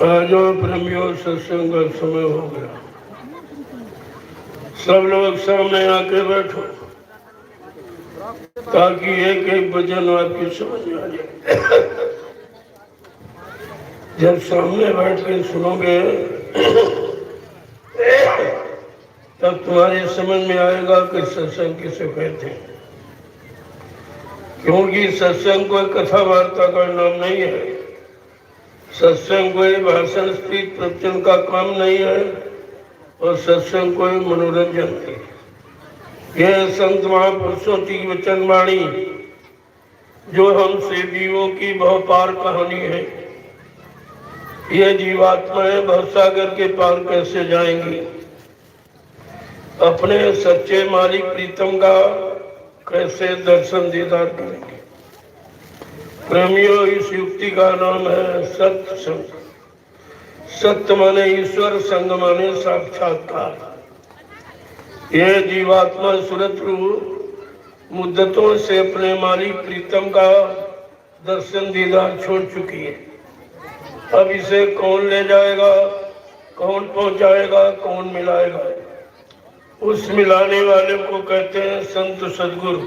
आज प्रेमियों सत्संग का समय हो गया। सब लोग सामने आके बैठो ताकि एक एक वचन आपकी समझ में आ जाए। जब सामने बैठ के सुनोगे तब तुम्हारी समझ में आएगा कि सत्संग किसे कहते हैं। क्योंकि सत्संग कोई कथा वार्ता का नाम नहीं है, सत्संग कोई भाषण स्पीच प्रवचन का काम नहीं है, और सत्संग कोई मनोरंजन नहीं। यह संत महापुरुषों की वचन वाणी जो हमसे जीवों की बहुपार कहानी है। ये जीवात्माएं भवसागर के पार कैसे जाएंगी, अपने सच्चे मालिक प्रीतम का कैसे दर्शन दीदार करेंगे। प्रेमियों, इस युक्ति का नाम है सत्संग। सत्य माने ईश्वर, संग माने साक्षात्कार। यह जीवात्मा सुरतु मुद्दतों से अपने मालिक प्रीतम का दर्शन दीदार छोड़ चुकी है। अब इसे कौन ले जाएगा, कौन पहुंचाएगा, कौन मिलाएगा? उस मिलाने वाले को कहते हैं संत सद्गुरु,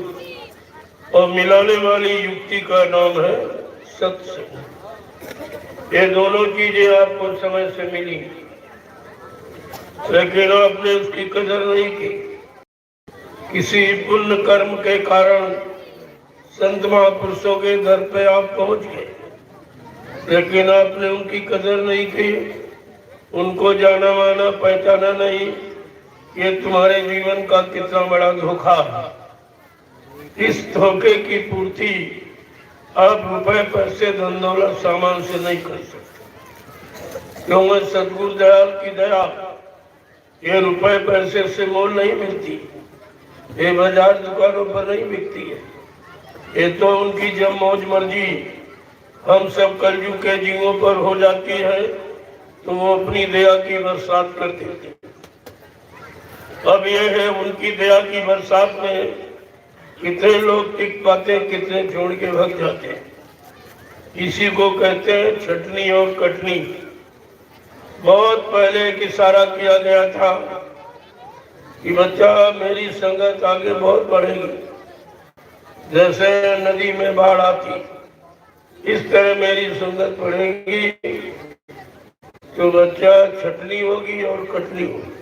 और मिलाने वाली युक्ति का नाम है सत्संग। ये दोनों चीजें आपको समय से मिली, लेकिन आपने उसकी कदर नहीं की। किसी पुण्य कर्म के कारण संत महापुरुषों के घर पे आप पहुंच गए, लेकिन आपने उनकी कदर नहीं की, उनको जाना माना पहचाना नहीं। ये तुम्हारे जीवन का कितना बड़ा धोखा है। इस धोखे की पूर्ति आप रुपए पैसे धन दौलत सामान से नहीं कर सकते। क्योंकि सतगुरु दयाल की दया ये रुपए पैसे से मोल नहीं मिलती, ये बाजार दुकानों पर नहीं बिकती है। ये तो उनकी जब मौज मर्जी हम सब कलयुग के जीवों पर हो जाती है तो वो अपनी दया की बरसात कर देते। अब ये है उनकी दया की बरसात में कितने लोग टिक पाते, कितने छोड़ के भाग जाते हैं। इसी को कहते हैं छटनी और कटनी। बहुत पहले एक इशारा किया गया था कि बच्चा मेरी संगत आगे बहुत बढ़ेगी, जैसे नदी में बाढ़ आती इस तरह मेरी संगत बढ़ेगी तो बच्चा छटनी होगी और कटनी होगी।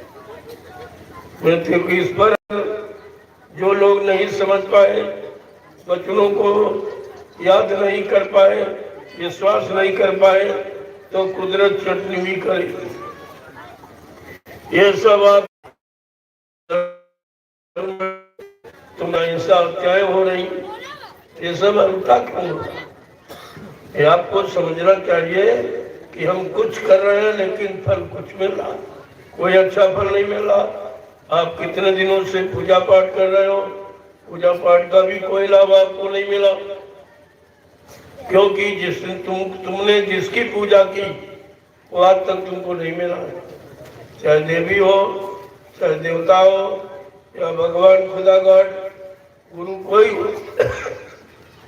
इस पर जो लोग नहीं समझ पाए, वचनों को याद नहीं कर पाए, विश्वास नहीं कर पाए, तो कुदरत चटनी भी करेगी। ये सब आप तुम्हारा हिसाब क्या हो रही, ये सब उल्टा क्यों हो रहा? ये आपको समझना चाहिए कि हम कुछ कर रहे हैं लेकिन फल कुछ मिल रहा, कोई अच्छा फल नहीं मिल रहा। आप कितने दिनों से पूजा पाठ कर रहे हो, पूजा पाठ का भी कोई लाभ आपको नहीं मिला, क्योंकि जिसने तुमने जिसकी पूजा की वो आज तक तुमको नहीं मिला। चाहे देवी हो, चाहे देवता हो, या भगवान खुदा गॉड गुरु कोई हो,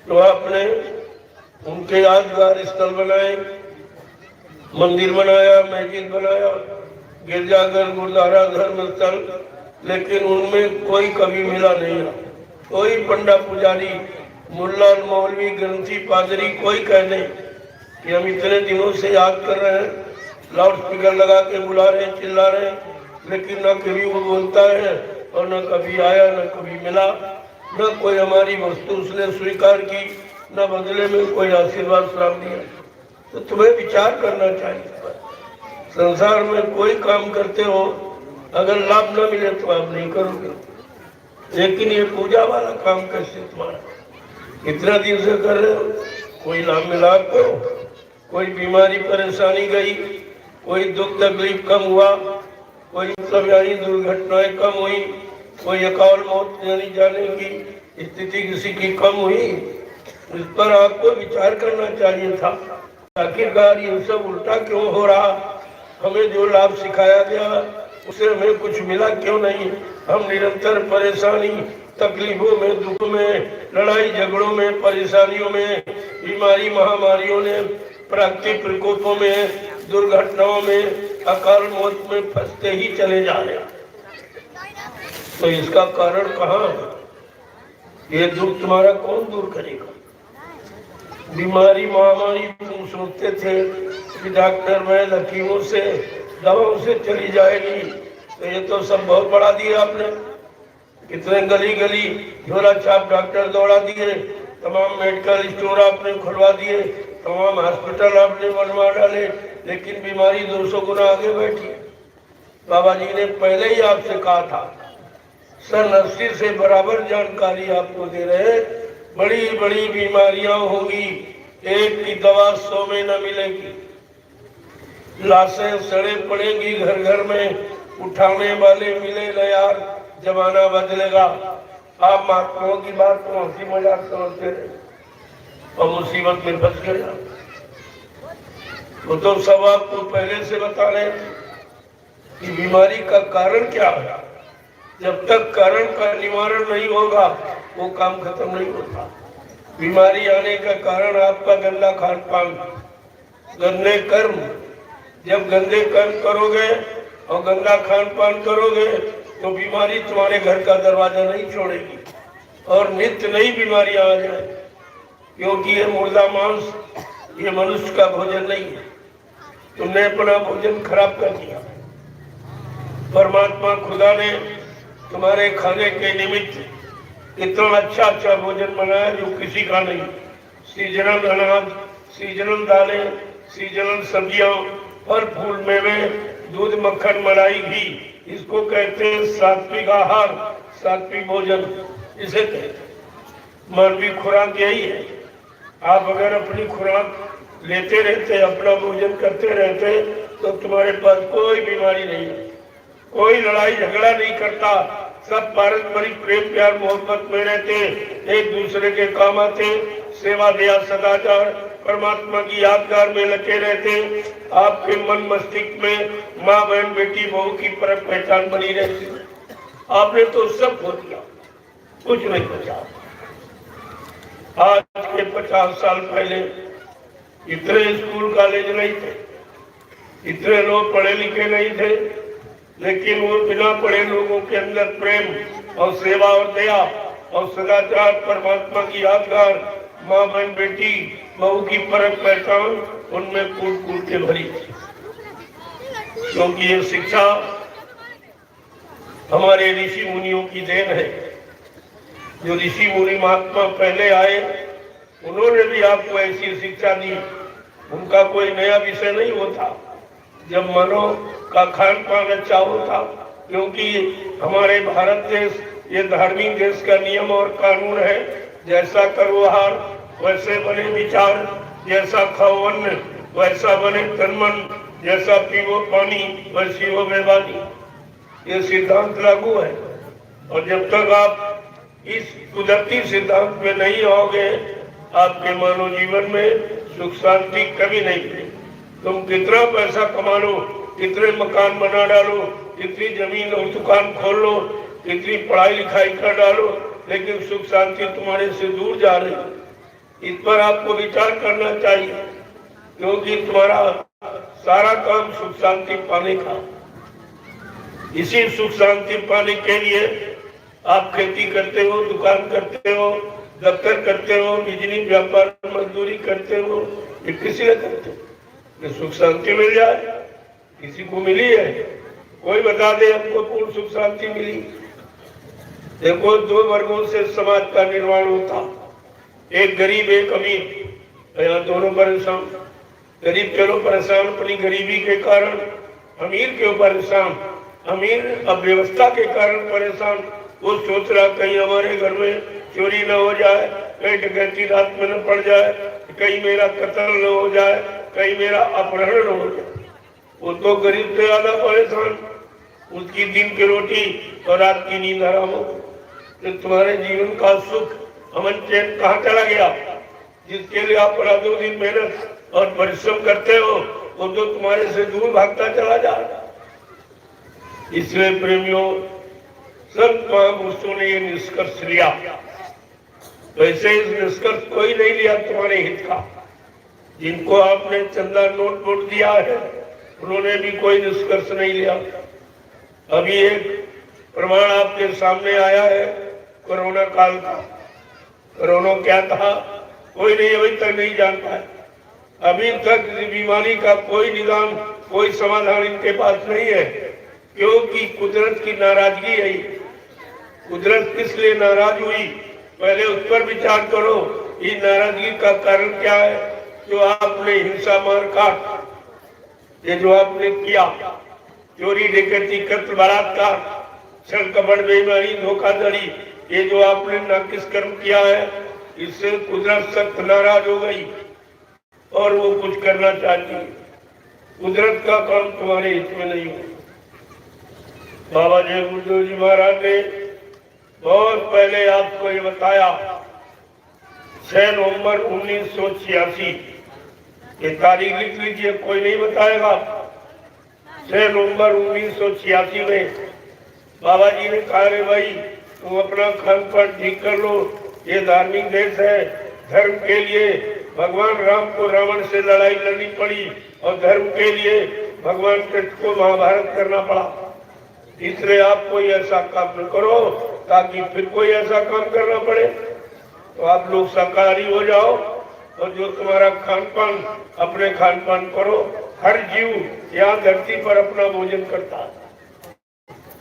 तो आपने उनके यादगार स्थल बनाए, मंदिर बनाया, मस्जिद बनाया, गिरजाघर, गुरुद्वारा, धर्म स्थल, लेकिन उनमें कोई कभी मिला नहीं। कोई पंडा पुजारी, मुल्ला, मौलवी, ग्रंथी, पादरी कोई कह दे कि हम इतने दिनों से याद कर रहे हैं, लाउड स्पीकर लगा के बुला रहे हैं, चिल्ला रहे हैं, लेकिन न कभी वो बोलता है और न कभी आया, न कभी मिला, न कोई हमारी वस्तु उसने स्वीकार की, न बदले में कोई आशीर्वाद श्राप दिया। तो तुम्हें विचार करना चाहिए। संसार में कोई काम करते हो, अगर लाभ न मिले तो आप नहीं करोगे, लेकिन ये पूजा वाला काम कैसे तुम्हारा इतना दिन से कर रहे हो, कोई लाभ मिला आपको? कोई बीमारी परेशानी गई, कोई दुख तकलीफ कम हुआ, कोई मतलब यानी दुर्घटनाएं कम हुई, कोई अकाल मौत यानी जाने की स्थिति किसी की कम हुई? इस पर आपको विचार करना चाहिए था। आखिरकार ये सब उल्टा क्यों हो रहा? हमें जो लाभ सिखाया गया उससे हमें कुछ मिला क्यों नहीं? हम निरंतर परेशानी तकलीफों में, दुख में, लड़ाई झगड़ों में, परेशानियों में, बीमारी महामारियों ने, प्राकृतिक प्रकोपों में, दुर्घटनाओं में, अकाल मौत में फंसते ही चले जा रहे हैं। तो इसका कारण कहाँ है? ये दुख तुम्हारा कौन दूर करेगा? बीमारी महामारी तुम सोचते थे कि डॉक्टर वैद हकीमों से दवाओं से चली जाएगी, तो ये तो सब बहुत बढ़ा दिया आपने। कितने गली गली झोला छाप डॉक्टर दौड़ा दिए, तमाम मेडिकल स्टोर आपने खुलवा दिए, तमाम हॉस्पिटल आपने बनवा डाले, लेकिन बीमारी 200 गुना आगे बैठी। बाबा जी ने पहले ही आपसे कहा था, सन 80 से बराबर जानकारी आपको दे रहे, बड़ी बड़ी बीमारियां होगी, एक की दवा 100 में न मिलेगी, लाशें सड़े पड़ेंगी घर घर में, उठाने वाले मिले न यार, जमाना बदलेगा। आप महात्माओं की बात तो हंसी मजाक समझते रहे और मुसीबत में फंस गया। वो तो सब आपको पहले से बता रहे कि बीमारी का कारण क्या है। जब तक कारण का निवारण नहीं होगा वो काम खत्म नहीं होता। बीमारी आने का कारण आपका गंदा खान पान, गंदे कर्म। जब गंदे कर्म करोगे और गंदा खान पान करोगे तो बीमारी तुम्हारे घर का दरवाजा नहीं छोड़ेगी और नित्य नई बीमारियां आ जाए, क्योंकि ये मुर्दा मांस, ये मनुष्य का भोजन नहीं है। तुमने अपना भोजन खराब कर दिया। परमात्मा खुदा ने तुम्हारे खाने के निमित्त इतना अच्छा अच्छा भोजन बनाया जो किसी का नहीं। सीजनल अनाज, सीजनल दालें, सीजनल सब्जियां, फल फूल मेवे, दूध मक्खन मलाई घी, इसको कहते हैं सात्विक आहार, सात्विक भोजन इसे कहते हैं। मानवीय खुराक यही है। आप अगर अपनी खुराक लेते रहते, अपना भोजन करते रहते, तो तुम्हारे पास कोई बीमारी नहीं, कोई लड़ाई झगड़ा नहीं करता, सब पारस्परिक प्रेम प्यार मोहब्बत में रहते, एक दूसरे के काम आते, सेवा दया सदाचार परमात्मा की यादगार में लगे रहते। आपके मन मस्तिष्क में माँ बहन बेटी बहू की परम पहचान बनी रहती। आपने तो सब खो दिया, कुछ नहीं बचा। आज के 50 साल पहले इतने स्कूल कॉलेज नहीं थे, इतने लोग पढ़े लिखे नहीं थे, लेकिन वो बिना पढ़े लोगों के अंदर प्रेम और सेवा और दया और सदाचार, परमात्मा की यादगार, माँ बहन बेटी बहू की परम पहचान उनमें कूट कूट के भरी। क्योंकि ये शिक्षा हमारे ऋषि मुनियों की देन है। जो ऋषि मुनि महात्मा पहले आए, उन्होंने भी आपको ऐसी शिक्षा दी। उनका कोई नया विषय नहीं होता। जब मनो का खान पान अच्छा होता, क्योंकि हमारे भारत देश ये धार्मिक देश का नियम और कानून है, जैसा करो आहार वैसे बने विचार, जैसा खाओ अन्न वैसा बने तन मन, जैसा पीवो पानी वैसी हो बेबानी। ये सिद्धांत लागू है। और जब तक आप इस कुदरती सिद्धांत में नहीं आओगे, आपके मानव जीवन में सुख शांति कभी नहीं मिलेगी। तुम कितना पैसा कमा लो, कितने मकान बना डालो, कितनी जमीन और दुकान खोल लो, कितनी पढ़ाई लिखाई कर डालो, लेकिन सुख शांति तुम्हारे से दूर जा रही है। इस पर आपको विचार करना चाहिए, क्योंकि तुम्हारा सारा काम सुख शांति पाने का। इसी सुख शांति पाने के लिए आप खेती करते हो, दुकान करते हो, दफ्तर करते हो, बिजली व्यापार मजदूरी करते हो, ये किसी ने करते हो कि सुख शांति मिल जाए। किसी को मिली है? कोई बता दे हमको पूर्ण सुख शांति मिली। देखो, 2 वर्गों से समाज का निर्माण होता, एक गरीब एक अमीर। यहाँ दोनों परेशान। गरीब चलो परेशान अपनी गरीबी के कारण, अमीर क्यों परेशान? अमीर अव्यवस्था के कारण परेशान। वो सोच रहा कहीं हमारे घर में चोरी न हो जाए, कहीं डकैती रात में न पड़ जाए, कहीं मेरा कत्ल न हो जाए, कहीं मेरा अपहरण न हो जाए। वो तो गरीब से ज्यादा परेशान। उसकी दिन की रोटी और रात की नींद हराम हो। तो तुम्हारे जीवन का सुख अमन चैन कहाँ चला गया? जिसके लिए आप रातों दिन मेहनत और परिश्रम करते हो, वो तो तुम्हारे से दूर भागता चला जा रहा। इसलिए प्रेमियों, संत महापुरुषों ने ये निष्कर्ष लिया। वैसे इस निष्कर्ष कोई नहीं लिया तुम्हारे हित का। जिनको आपने चंदा नोट वोट दिया है उन्होंने भी कोई निष्कर्ष नहीं लिया। अभी एक प्रमाण आपके सामने आया है कोरोना काल का। कोरोना क्या था कोई नहीं अभी तक नहीं जानता है। अभी तक बीमारी का कोई निदान कोई समाधान इनके पास नहीं है, क्योंकि कुदरत की नाराजगी है। कुदरत किस लिए नाराज हुई पहले उस पर विचार करो। ये नाराजगी का कारण क्या है? जो आपने हिंसा मार काट ये जो आपने किया, चोरी डकैती कत्ल बलात्कार छल कपट बेईमानी धोखाधड़ी, ये जो आपने नाकिस कर्म किया है इससे कुदरत सख्त नाराज हो गई और वो कुछ करना चाहती है। कुदरत का काम तुम्हारे हित में नहीं हो। बाबा जय गुरुदेव जी महाराज ने बहुत पहले आपको ये बताया 6 नवंबर 1986 ये तारीख लिख लीजिए, कोई नहीं बताएगा। 6 नवंबर 1986 में बाबा जी ने कहा रे भाई तुम अपना खान पान ठीक कर लो, ये धार्मिक देश है। धर्म के लिए भगवान राम को रावण से लड़ाई लड़नी पड़ी और धर्म के लिए भगवान कृष्ण को महाभारत करना पड़ा। इसलिए आप कोई ऐसा काम न करो ताकि फिर कोई ऐसा काम करना पड़े। तो आप लोग शाकाहारी हो जाओ और जो तुम्हारा खान पान अपने खान पान करो। हर जीव यहाँ धरती पर अपना भोजन करता है,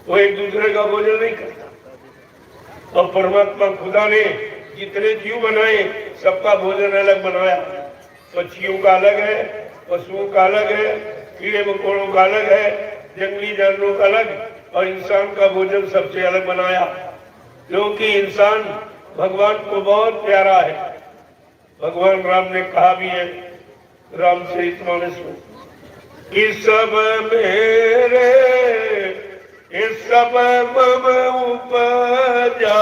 वो एक दूसरे का भोजन नहीं करता। और परमात्मा खुदा ने जितने जीव बनाए सबका भोजन अलग बनाया। पक्षियों का अलग है, पशुओं का अलग है, कीड़े मकोड़ों का अलग है, जंगली जानवरों का अलग, और इंसान का भोजन सबसे अलग बनाया। क्योंकि इंसान भगवान को बहुत प्यारा है। भगवान राम ने कहा भी है रामचरितमानस में, इस सब मेरे इस सब मम उपजाए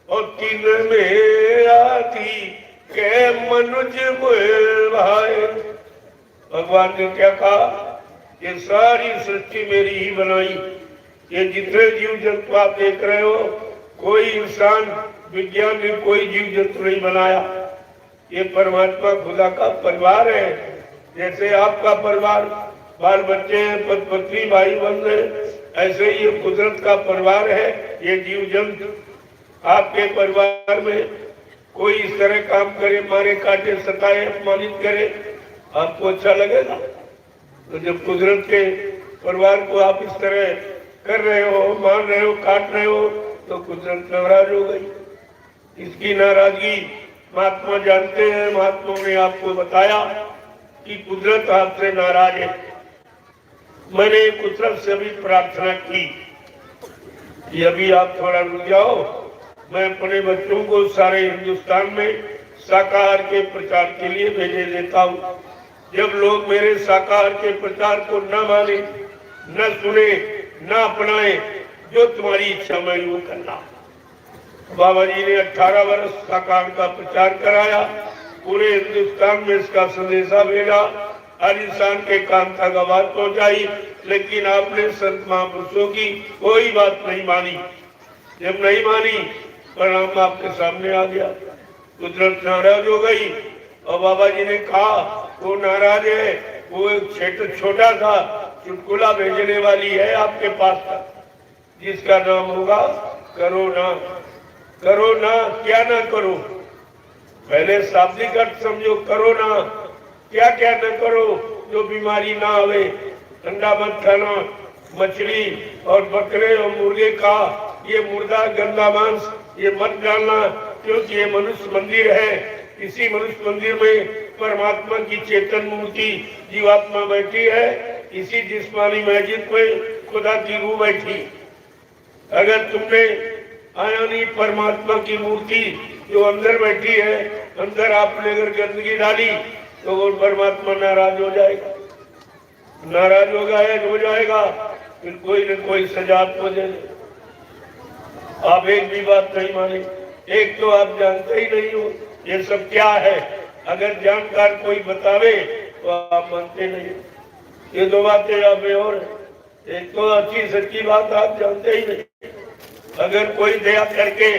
और तीन में आती के मनुज भाई। भगवान ने क्या कहा? ये सारी सृष्टि मेरी ही बनाई। ये जितने जीव जंतु आप देख रहे हो कोई इंसान विज्ञान ने कोई जीव जंतु नहीं बनाया। ये परमात्मा खुदा का परिवार है। जैसे आपका परिवार बाल बच्चे हैं, पति पत्नी भाई बंधु हैं, ऐसे ही ये कुदरत का परिवार है। ये जीव जंतु आपके परिवार में कोई इस तरह काम करे, मारे काटे सताए अपमानित करे, आपको अच्छा लगेगा? तो जब कुदरत के परिवार को आप इस तरह कर रहे हो, मान रहे हो, काट रहे हो, तो कुदरत नाराज हो गई। इसकी नाराजगी महात्मा जानते हैं। महात्माओं ने आपको बताया कि कुदरत आपसे नाराज है। मैंने कुदरत से भी प्रार्थना की कि अभी आप थोड़ा रुक जाओ, मैं अपने बच्चों को सारे हिंदुस्तान में शाकाहार के प्रचार के लिए भेजे देता हूँ। जब लोग मेरे शाकाहार के प्रचार को न माने, न सुने, न अपनाए, जो तुम्हारी इच्छा मैं यूं करना। बाबा जी ने 18 वर्ष शाकाहार का प्रचार कराया, पूरे हिंदुस्तान में इसका संदेशा भेजा, हर इंसान के कान तक आवाज पहुंचाई, लेकिन आपने संत महापुरुषों की कोई बात नहीं मानी। जब नहीं मानी परिणाम आपके सामने आ गया। कुदरत नाराज हो गई और बाबा जी ने कहा वो नाराज है, वो एक छोटा सा चुटकुला भेजने वाली है आपके पास तक, जिसका नाम होगा करो ना। करो ना, क्या ना करो? पहले शाब्दिक अर्थ समझो। करो ना, क्या क्या न करो जो बीमारी ना आवे। अंडा मत खाना, मछली और बकरे और मुर्गे का ये मुर्दा गंदा मांस ये मत डालना, क्योंकि ये मनुष्य मंदिर है। इसी मनुष्य मंदिर में परमात्मा की चेतन मूर्ति जीवात्मा बैठी है। इसी जिस्मानी मस्जिद में खुदा की रूह बैठी। अगर तुमने आयानी परमात्मा की मूर्ति जो अंदर बैठी है, अंदर आपने अगर गंदगी डाली तो वो परमात्मा नाराज हो जाएगा। नाराज हो जाएगा फिर कोई न कोई सजा आपको दे दे। आप एक भी बात नहीं माने। एक तो आप जानते ही नहीं हो ये सब क्या है। अगर जानकार कोई बतावे तो आप मानते नहीं। ये दो बातें आप में और एक तो अच्छी सच्ची बात आप जानते ही नहीं। अगर कोई दया करके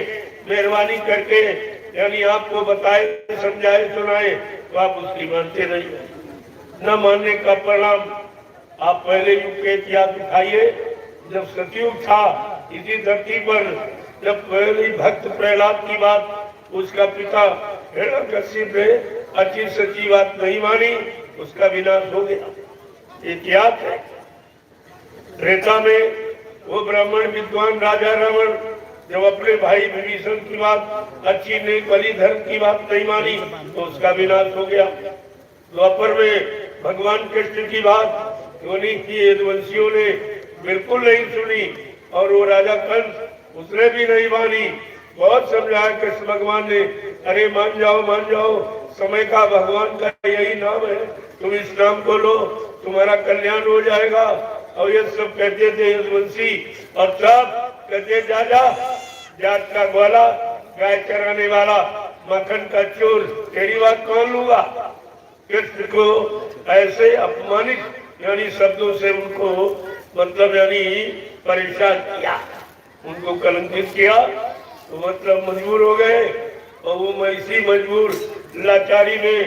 मेहरबानी करके यानी आपको बताए समझाए सुनाए तो आप उसकी मानते नहीं। न मानने का परिणाम आप पहले युग के इतिहास दिखाइए। जब सतयुग था इसी धरती पर, जब पहली भक्त प्रहलाद की बात उसका पिता हिरण्यकशिप ने अच्छी सच्ची बात नहीं मानी, उसका विनाश हो गया। इतिहास है। त्रेता में वो ब्राह्मण विद्वान राजा रावण जब अपने भाई विभीषण की बात अच्छी नहीं बलि धर्म की बात नहीं मानी तो उसका विनाश हो गया। द्वापर में भगवान कृष्ण की बात उन्हीं की यदुवंशियों ने बिल्कुल नहीं सुनी और वो राजा कंस उसने भी नहीं मानी। बहुत समझाया कृष्ण भगवान ने, अरे मान जाओ, समय का भगवान का यही नाम है, तुम इस नाम को लो, तुम्हारा कल्याण हो जाएगा। और ये सब कहते थे यदुवंशी, और सब कहते जा जात का ग्वाला, गाय चराने वाला, मक्खन का चोर, तेरी बात कौन लूंगा। कृष्ण को ऐसे अपमानित यानी शब्दों से उनको मतलब यानी परेशान किया, उनको कलंकित किया, तो मतलब मजबूर हो गए। और वो इसी मजबूर लाचारी में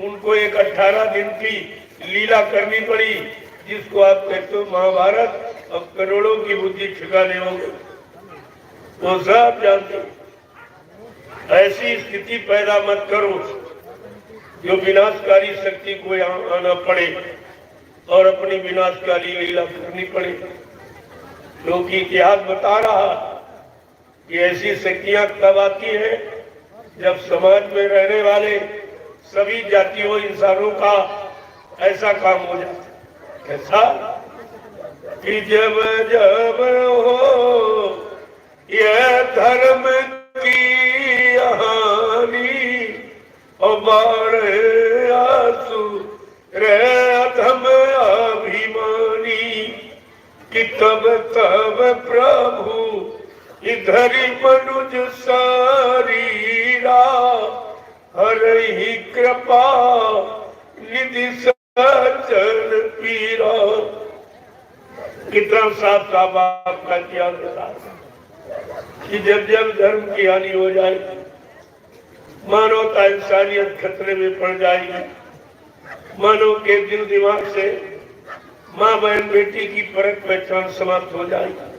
उनको एक 18 दिन की लीला करनी पड़ी, जिसको आप कहते हो महाभारत। अब करोड़ों की बुद्धि ठिकाने हो गई, वो सब जानते। ऐसी स्थिति पैदा मत करो जो विनाशकारी शक्ति को यहाँ आना पड़े और अपनी विनाशकारी लीला करनी पड़े। क्योंकि इतिहास बता रहा कि ऐसी शक्तियां तब आती है जब समाज में रहने वाले सभी जातियों इंसानों का ऐसा काम हो जाता है। कैसा कि जब जब हो यह धर्म की हानि और बाढ़ आंसू अधम अभिमानी कि तब प्रभु इधर मनुज सारीरा हर ही कृपा निधि सचन पीरा। कितना साफ साफ आपका ज्ञान कि जब जब धर्म की हानि हो जाए, मानवता इंसानियत खतरे में पड़ जाएगी। मानव के दिल दिमाग से माँ बहन बेटी की परख पहचान समाप्त हो जाएगी।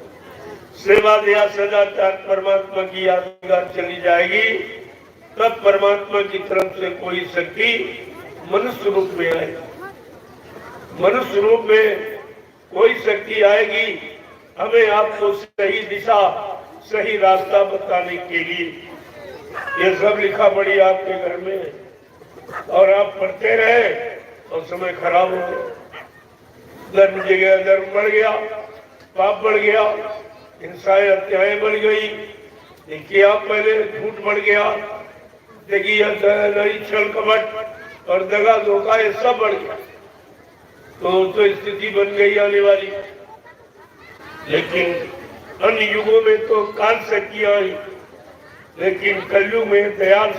सेवा दया सदाचार परमात्मा की यादगार चली जाएगी। तब परमात्मा की तरफ से कोई शक्ति मनुष्य रूप में आएगी। मनुष्य रूप में कोई शक्ति आएगी हमें आपको सही दिशा सही रास्ता बताने के लिए। ये सब लिखा पड़ी आपके घर में और आप पढ़ते रहे और समय खराब हो गया। धर्म जगह धर्म बढ़ गया, पाप बढ़ गया, हिंसाएं हत्याएं बढ़ गई। देखिए आप पहले झूठ बढ़ गया, देखिए छल कपट और दगा धोखा ये सब बढ़ गया। तो स्थिति बन गई आने वाली। लेकिन अन्य युगों में तो काल शक्ति आई, लेकिन कलयुग में दयाल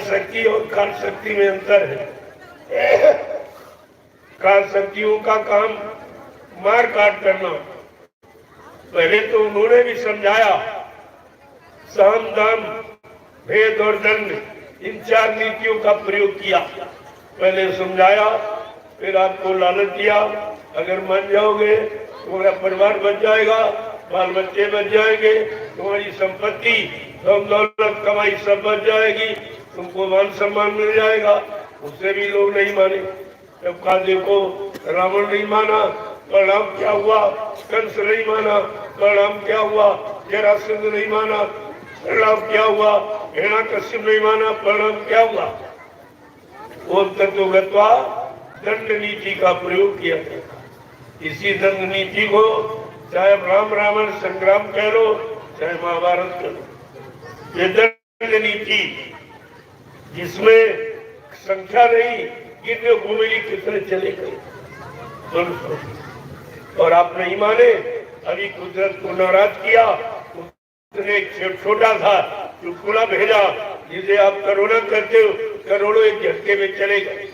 शक्ति और काल शक्ति में अंतर है। काल शक्तियों का काम मार काट करना। पहले तो उन्होंने भी समझाया, साम दाम भेद और दंड इन 4 नीतियों का प्रयोग किया। पहले समझाया, फिर आपको लालच दिया, अगर मान जाओगे तुम्हारा परिवार बच जाएगा, बाल बच्चे बच जाएंगे, तुम्हारी संपत्ति धन दौलत कमाई सब बच जाएगी, तुमको मान सम्मान मिल जाएगा। उससे भी लोग नहीं माने। जब कहा देखो रावण नहीं माना, परिणाम क्या हुआ, कंस नहीं माना, परिणाम क्या हुआ, जरासंध नहीं माना, परिणाम क्या हुआ, हिरण्यकशिप नहीं माना, परिणाम क्या हुआ। वो तत्वगत्वा दंड नीति का प्रयोग किया गया। इसी दंड नीति को चाहे राम रावण संग्राम कह लो, चाहे महाभारत कह लो, ये दंड नीति जिसमें संख्या नहीं कितने घूमेली कितने चले गए। और आप नहीं माने, अभी कुदरत को नाराज किया, उसने एक छोटा था चुटकुला भेजा जिसे आप करोना करते हो, करोड़ों एक झटके में चले गए।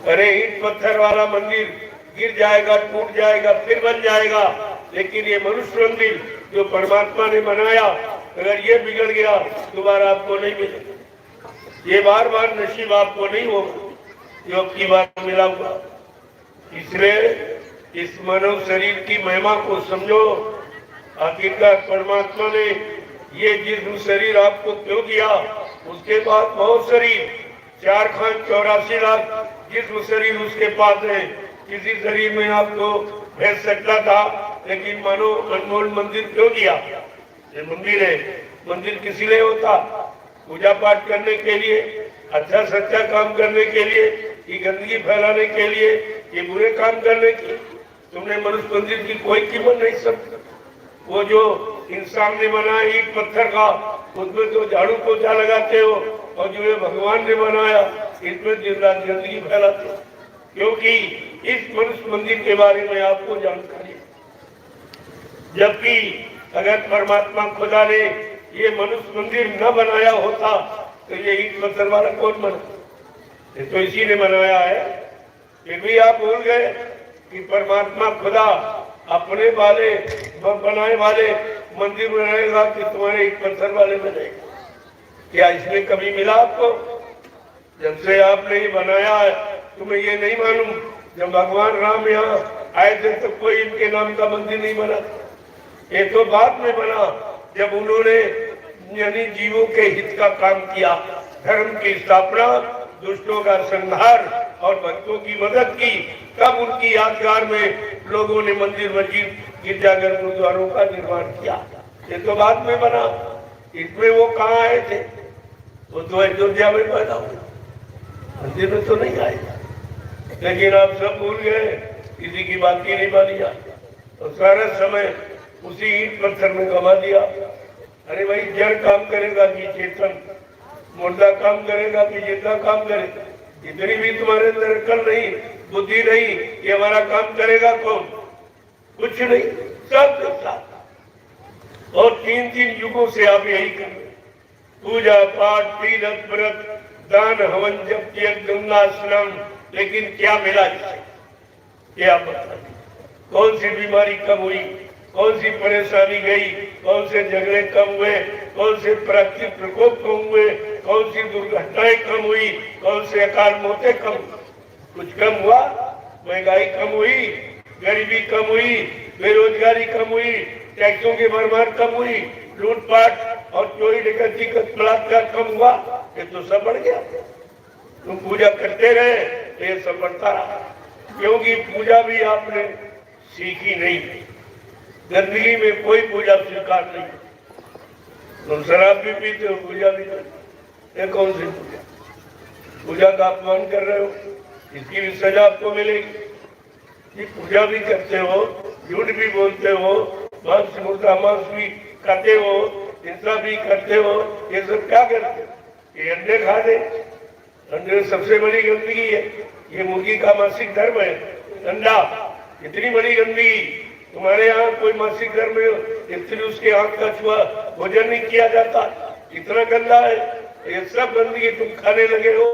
अरे ईंट पत्थर वाला मंदिर गिर जाएगा, टूट जाएगा, फिर बन जाएगा, लेकिन ये मनुष्य मंदिर जो परमात्मा ने बनाया, अगर ये बिगड़ गया दोबारा आपको नहीं मिलेगा। ये बार बार नसीब आपको नहीं होगा जो आपकी बात मिला हुआ। इसलिए इस मानव शरीर की महिमा को समझो। आखिरकार परमात्मा ने ये जिस्म शरीर आपको क्यों दिया? उसके बाद बहुत शरीर, 4,84,00,000 जिस्म शरीर उसके पास है। किसी शरीर में आपको भेज सकता था, लेकिन मानो अनमोल मंदिर क्यों दिया? ये मंदिर है, मंदिर किस लिए होता? पूजा पाठ करने के लिए, अच्छा सच्चा काम करने के लिए, ये गंदगी फैलाने के लिए, ये बुरे काम करने के लिए। तुमने मनुष्य मंदिर की कोई कीमत नहीं समझी। वो जो इंसान ने बनाया ईंट पत्थर का, उसमें तो झाड़ू पोछा लगाते हो, और जो ये भगवान ने बनाया इसमें दिन रात गंदगी फैलाते हो, क्योंकि इस मनुष्य मंदिर के बारे में आपको जानकारी है। जबकि अगर परमात्मा खुदा ने ये मनुष्य मंदिर न बनाया होता तो ये ईंट पत्थर वाला कौन बना? ये तो इसी ने बनाया है। फिर भी आप भूल गए कि परमात्मा खुदा अपने वाले बनाए वाले मंदिर में रहेगा कि तुम्हारे ईंट पत्थर वाले में रहेगा? क्या इसमें कभी मिला आपको? जब से आपने ये बनाया है, तुम्हें ये नहीं मालूम जब भगवान राम यहाँ आए थे तो कोई इनके नाम का मंदिर नहीं बना। ये तो बाद में बना, जब उन्होंने यानी जीवों के हित का काम किया, धर्म की स्थापना, दुष्टों का संहार और भक्तों की मदद की, तब उनकी यादगार में लोगों ने मंदिर, मस्जिद, गिरजाघर, गुरुद्वारों का निर्माण किया। ये तो बाद में बना। इसमें वो कहाँ आए थे? वो तो अयोध्या में पैदा हुआ, मंदिर में तो नहीं आए। लेकिन आप सब भूल गए, किसी की बात की नहीं मानी जाती, तो सारा समय उसी ईंट पत्थर में गवा दिया। अरे भाई, जड़ काम करेगा कि चेतन? मुर्दा काम करेगा कि जिंदा काम करेगा? इतनी भी तुम्हारे अंदर अकल नहीं, बुद्धि नहीं कि हमारा काम करेगा कौन? कुछ नहीं, सब साथ। और 3-3 युगों से आप यही कर रहे, पूजा पाठ, तीर्थ व्रत, दान हवन, जप, गंगा स्नान, लेकिन क्या मिला इससे? क्या बताइए? कौन सी बीमारी कम हुई? कौन सी परेशानी गई? कौन से झगड़े कम हुए? कौन से प्राकृतिक प्रकोप कम हुए? कौन सी दुर्घटनाएं कम हुई? कौन से अकाल मौतें कम? कुछ कम हुआ? महंगाई कम हुई, गरीबी कम हुई, बेरोजगारी कम हुई, टैक्सों की भरमार कम हुई, लूटपाट और चोरी डकैती का बलात्कार कम हुआ? ये तो सब बढ़ गया। तुम पूजा करते रहे तो ये सब बढ़ता रहा, क्योंकि पूजा भी आपने सीखी नहीं। गंदगी में कोई पूजा स्वीकार नहीं। तुम शराब भी पीते हो, पूजा भी करते, ये कौन सी पूजा? पूजा का अपमान कर रहे हो, इसकी भी सजा आपको मिलेगी। ये पूजा भी करते हो, झूठ भी बोलते हो, मांस मुर्गा मांस भी खाते हो, हिंसा भी करते हो, ये सब क्या करते हो? ये अंडे खा दे, अंडे सबसे बड़ी गंदगी है। ये मुर्गी का मासिक धर्म है, अंडा। इतनी बड़ी गंदगी तुम्हारे यहाँ कोई मासिक धर्म में इतनी उसके आंख का छुआ भोजन नहीं किया जाता, इतना गंदा है। ये सब गंदगी तुम खाने लगे हो,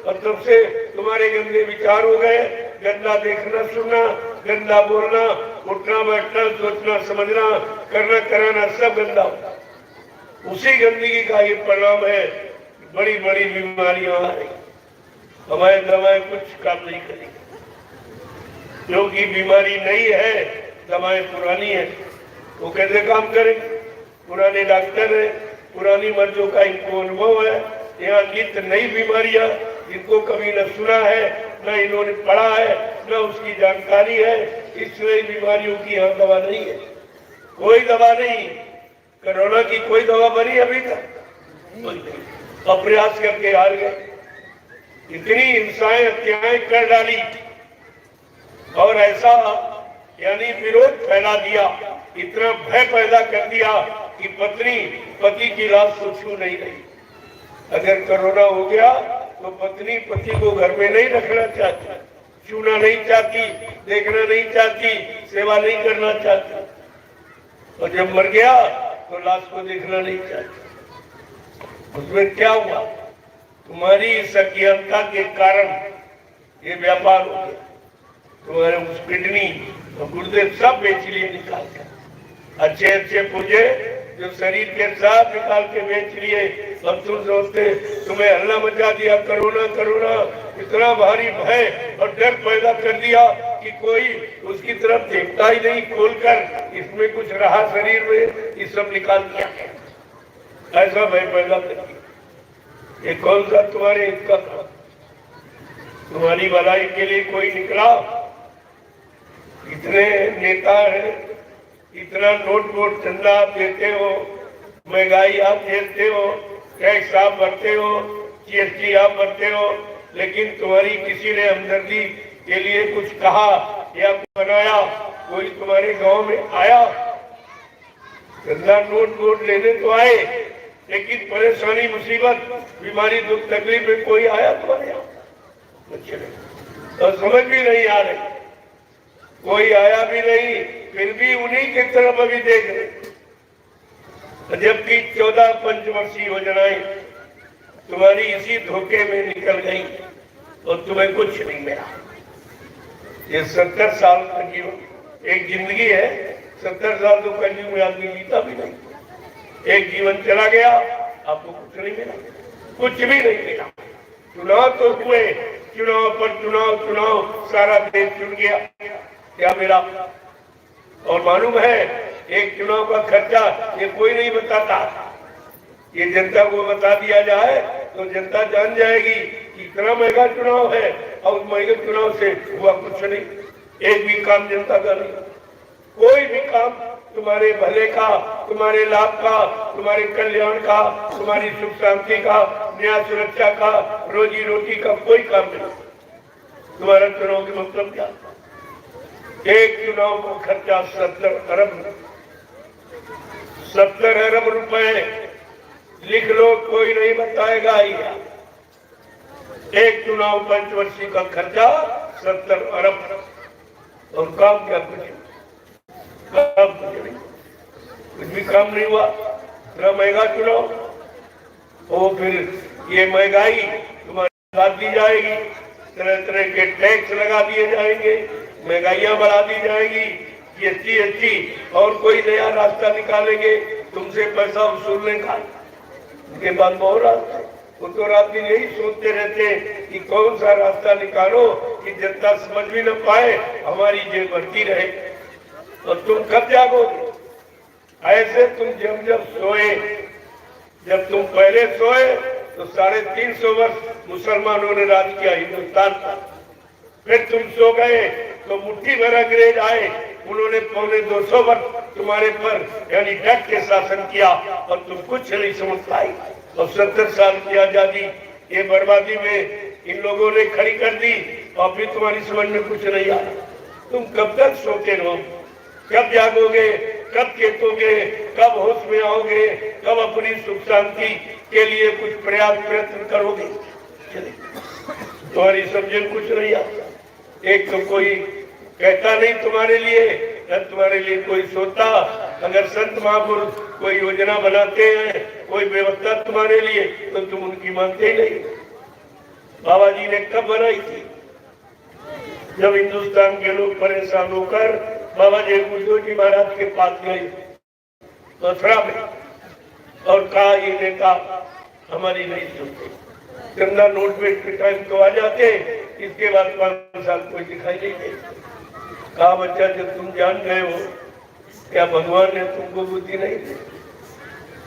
और तब से तुम्हारे गंदे विचार हो गए। गंदा देखना, सुनना, गंदा बोलना, उठना बैठना, सोचना समझना, करना कराना, सब गंदा। उसी गंदगी का ये परिणाम है, बड़ी बड़ी बीमारियां आ रही। हमारे दवाएं कुछ काम नहीं करेगी, क्योंकि बीमारी नई है, दवाएं पुरानी है। वो कैसे काम करें? पुराने डॉक्टर है, पुरानी मर्जों का इनको अनुभव है। यहाँ नित्य नई बीमारियां, जिनको कभी न सुना है, न इन्होंने पढ़ा है, न उसकी जानकारी है, इसलिए बीमारियों की यहाँ दवा नहीं है। कोई दवा नहीं। कोरोना की कोई दवा बनी अभी तक? और प्रयास करके हार गए। इतनी हिंसाएं, हत्याएं कर डाली, और ऐसा यानी विरोध फैला दिया, इतना भय पैदा कर दिया कि पत्नी पति की लाश को छू नहीं रही। अगर कोरोना हो गया तो पत्नी पति को घर में नहीं रखना चाहती, छूना नहीं चाहती, देखना नहीं चाहती, सेवा नहीं करना चाहती, और जब मर गया तो लाश को देखना नहीं चाहती। उसमें क्या हुआ? तुम्हारी इस अज्ञानता के कारण ये व्यापार हो गया। तुम्हारे उस किडनी और गुर्दे सब बेच लिए निकाल के, अच्छे अच्छे पूजे जो शरीर के साथ निकाल के बेच लिए। अब तुम सोचते तुम्हें हल्ला मचा दिया, करोना करोना, इतना भारी भय और डर पैदा कर दिया कि कोई उसकी तरफ देखता ही नहीं खोलकर, इसमें कुछ रहा शरीर में, ये सब निकाल दिया। ऐसा भय पैदा कर दिया। ये कौन सा तुम्हारे हित का था? तुम्हारी भलाई के लिए कोई निकला? इतने नेता हैं, इतना नोट वोट चंदा आप देते हो, महंगाई आप झेलते हो, टैक्स आप भरते हो, जीएसटी आप भरते हो, लेकिन तुम्हारी किसी ने हमदर्दी के लिए कुछ कहा या बनाया? कोई तुम्हारे गांव में आया? चंदा नोट वोट लेने तो आए, लेकिन परेशानी मुसीबत बीमारी दुख तकलीफ में कोई आया तुम्हारे यहाँ? और समझ भी नहीं आ रही, कोई आया भी नहीं, फिर भी उन्हीं की तरफ अभी देख रहे। जबकि 14 पंचवर्षीय योजनाएं तुम्हारी इसी धोखे में निकल गई और तुम्हें कुछ नहीं मिला। ये 70 साल का जीवन एक जिंदगी है, 70 साल तो कलयुग में आदमी जीता भी नहीं। एक जीवन चला गया, आपको कुछ नहीं मिला, कुछ भी नहीं मिला। चुनाव तो हुए, चुनाव पर चुनाव, सारा देश चुन गया, क्या मिला? और मालूम है एक चुनाव का खर्चा ये कोई नहीं बताता। ये जनता को बता दिया जाए तो जनता जान जाएगी कि इतना महंगा चुनाव है और महंगे चुनाव से हुआ कुछ नहीं। एक भी काम जनता का नहीं, कोई भी काम तुम्हारे भले का, तुम्हारे लाभ का, तुम्हारे कल्याण का, तुम्हारी सुख शांति का, न्याय सुरक्षा का, रोजी रोटी का कोई काम नहीं। तुम्हारा चुनाव का मतलब क्या? एक चुनाव को खर्चा 70 अरब रुपए, लिख लो, कोई नहीं बताएगा ही। एक चुनाव पंचवर्षीय का खर्चा 70 अरब, और काम क्या? कुछ भी काम नहीं हुआ। इतना महंगा चुनाव, वो फिर ये महंगाई तुम्हारी बात दी जाएगी, तरह तरह के टैक्स लगा दिए जाएंगे, महंगाइयां बढ़ा दी जाएगी, जीएसटी और कोई नया रास्ता निकालेंगे तुमसे पैसा वसूलने का। उनके बाद बहुत रास्ता, वो तो रात दिन यही सोचते रहते कि कौन सा रास्ता निकालो कि जनता समझ भी न पाए, हमारी जेब भरती रहे। और तुम कब जागोगे? ऐसे तुम जब सोए, जब तुम पहले सोए तो 350 वर्ष मुसलमानों ने राज किया हिंदुस्तान का। फिर तुम सो गए तो मुट्ठी भर अंग्रेज आए, उन्होंने 250 वर्ष तुम्हारे पर यानी डट के शासन किया और तुम कुछ नहीं समझ पाए। और 70 साल की आजादी ये बर्बादी में इन लोगों ने खड़ी कर दी और फिर तुम्हारी समझ में कुछ नहीं आया। तुम कब तक सोते रहो? कब जागोगे? कब चेतोगे? कब होश में आओगे? कब अपनी सुख शांति के लिए कुछ प्रयत्न करोगे? तुम्हारी समझ कुछ नहीं आता। एक तो कोई कहता नहीं तुम्हारे लिए, न तुम्हारे लिए कोई सोता। अगर संत महापुरुष कोई योजना बनाते हैं, कोई व्यवस्था तुम्हारे लिए, तो तुम उनकी मानते ही नहीं। बाबा जी ने कब बनाई थी? जब हिंदुस्तान के लोग परेशान होकर बाबा जगदीश जी महाराज के पास गए मथुरा में और कहा ये नेता हमारी नहीं सुनते, चंदा नोट में के टाइम तो आ जाते, इसके बाद 5 साल कोई दिखाई नहीं देता। कहा बच्चा जब तुम जान गए हो, क्या भगवान ने तुमको बुद्धि नहीं दी?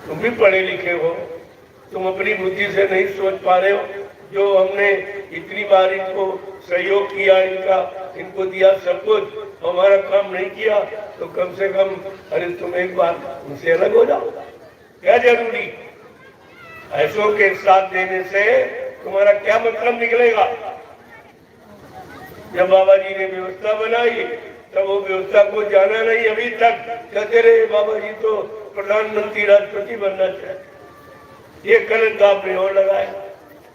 तुम भी पढ़े लिखे हो, तुम अपनी बुद्धि से नहीं सोच पा रहे हो। जो हमने इतनी बार इनको सहयोग किया, इनको दिया सब कुछ, हमारा काम नहीं किया, तो कम से कम अरे तुम एक बार उनसे अलग हो जाओ। क्या जरूरी? ऐसों के साथ देने से तुम्हारा क्या मतलब निकलेगा? जब बाबा जी ने व्यवस्था बनाई तब वो व्यवस्था को जाना नहीं। अभी तक कहते रहे बाबा जी तो प्रधानमंत्री राष्ट्रपति बनना चाहते, ये कलंक आपने और लगाया।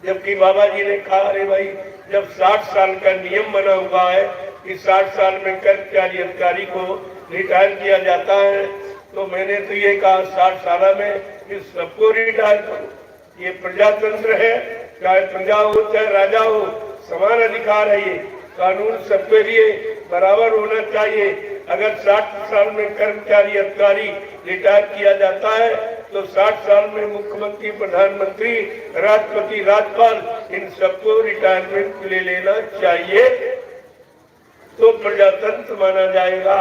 जबकि बाबा जी ने कहा अरे भाई जब 60 साल का नियम बना हुआ है कि 60 साल में कर्मचारी अधिकारी को रिटायर किया जाता है, तो मैंने तो ये कहा 60 साल में इस सबको रिटायर करो। ये प्रजातंत्र है, चाहे प्रजा हो चाहे राजा हो, समान अधिकार है। ये कानून सबके लिए बराबर होना चाहिए। अगर 60 साल में कर्मचारी अधिकारी रिटायर किया जाता है तो 60 साल में मुख्यमंत्री, प्रधानमंत्री, राष्ट्रपति, राज्यपाल इन सबको रिटायरमेंट ले लेना चाहिए, तो प्रजातंत्र माना जाएगा।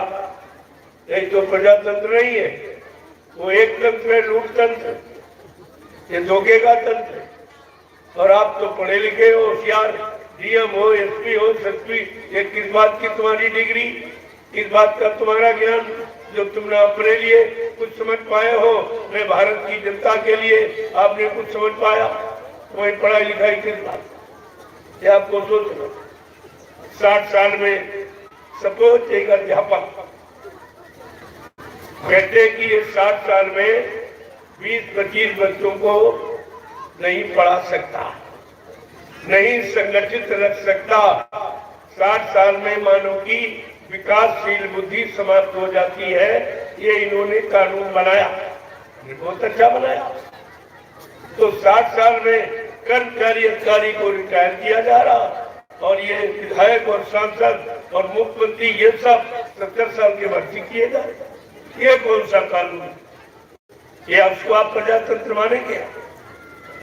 नहीं तो प्रजातंत्र नहीं है, वो एक तंत्र है, लूटतंत्र, ये धोखे का तंत्र। और आप तो पढ़े लिखे हो, होशियार, डीएम हो, एसपी हो, एसपी, ये किस बात की तुम्हारी डिग्री, किस बात का तुम्हारा ज्ञान जो तुमने अपने लिए कुछ समझ पाए हो? मैं भारत की जनता के लिए आपने कुछ समझ पाया? तुम्हारी पढ़ाई लिखाई किस बात? ये आपको सोचना। 60 साल में सपोज एक अध्यापक कहते कि ये 60 साल में 20-25 बच्चों को नहीं पढ़ा सकता, नहीं संगठित रख सकता। 60 साल में मानव की विकासशील बुद्धि समाप्त हो जाती है। ये इन्होंने कानून बनाया, ये बहुत अच्छा बनाया। तो 60 साल में कर्मचारी अधिकारी को रिटायर किया जा रहा, और ये विधायक और सांसद और मुख्यमंत्री ये सब 70 साल के भर्ती किए जा रहे। ये कौन सा कानून है? ये उसको आप प्रजातंत्र मानेंगे?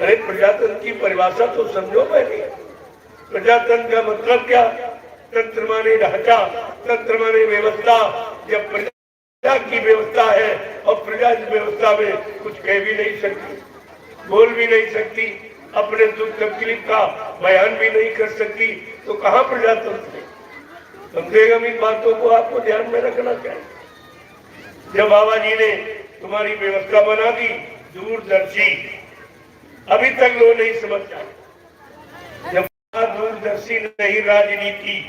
अरे प्रजातंत्र की परिभाषा तो समझो पहले। प्रजातंत्र का मतलब क्या? तंत्र माने ढांचा, तंत्र माने व्यवस्था। जब प्रजा की व्यवस्था है और प्रजा इस व्यवस्था में कुछ कह भी नहीं सकती, बोल भी नहीं सकती, अपने दुख तकलीफ का बयान भी नहीं कर सकती, तो कहाँ प्रजातंत्र है? कम से कम इन बातों को आपको ध्यान में रखना चाहिए। जब बाबा जी ने तुम्हारी व्यवस्था बना दी दूरदर्शी, अभी तक लोग नहीं समझ पाए। जब दूरदर्शी नहीं, राजनीति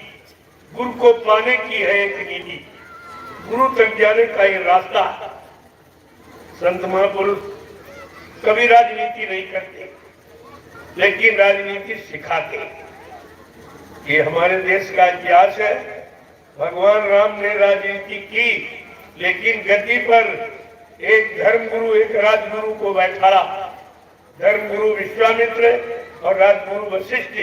गुरु को पाने की है एक नीति, गुरु तक जाने का ये रास्ता। संत महापुरुष कभी राजनीति नहीं करते, लेकिन राजनीति सिखाते। ये हमारे देश का इतिहास है। भगवान राम ने राजनीति की, लेकिन गद्दी पर एक धर्मगुरु, एक राजगुरु को बैठाया। धर्मगुरु विश्वामित्र और राजगुरु वशिष्ठ,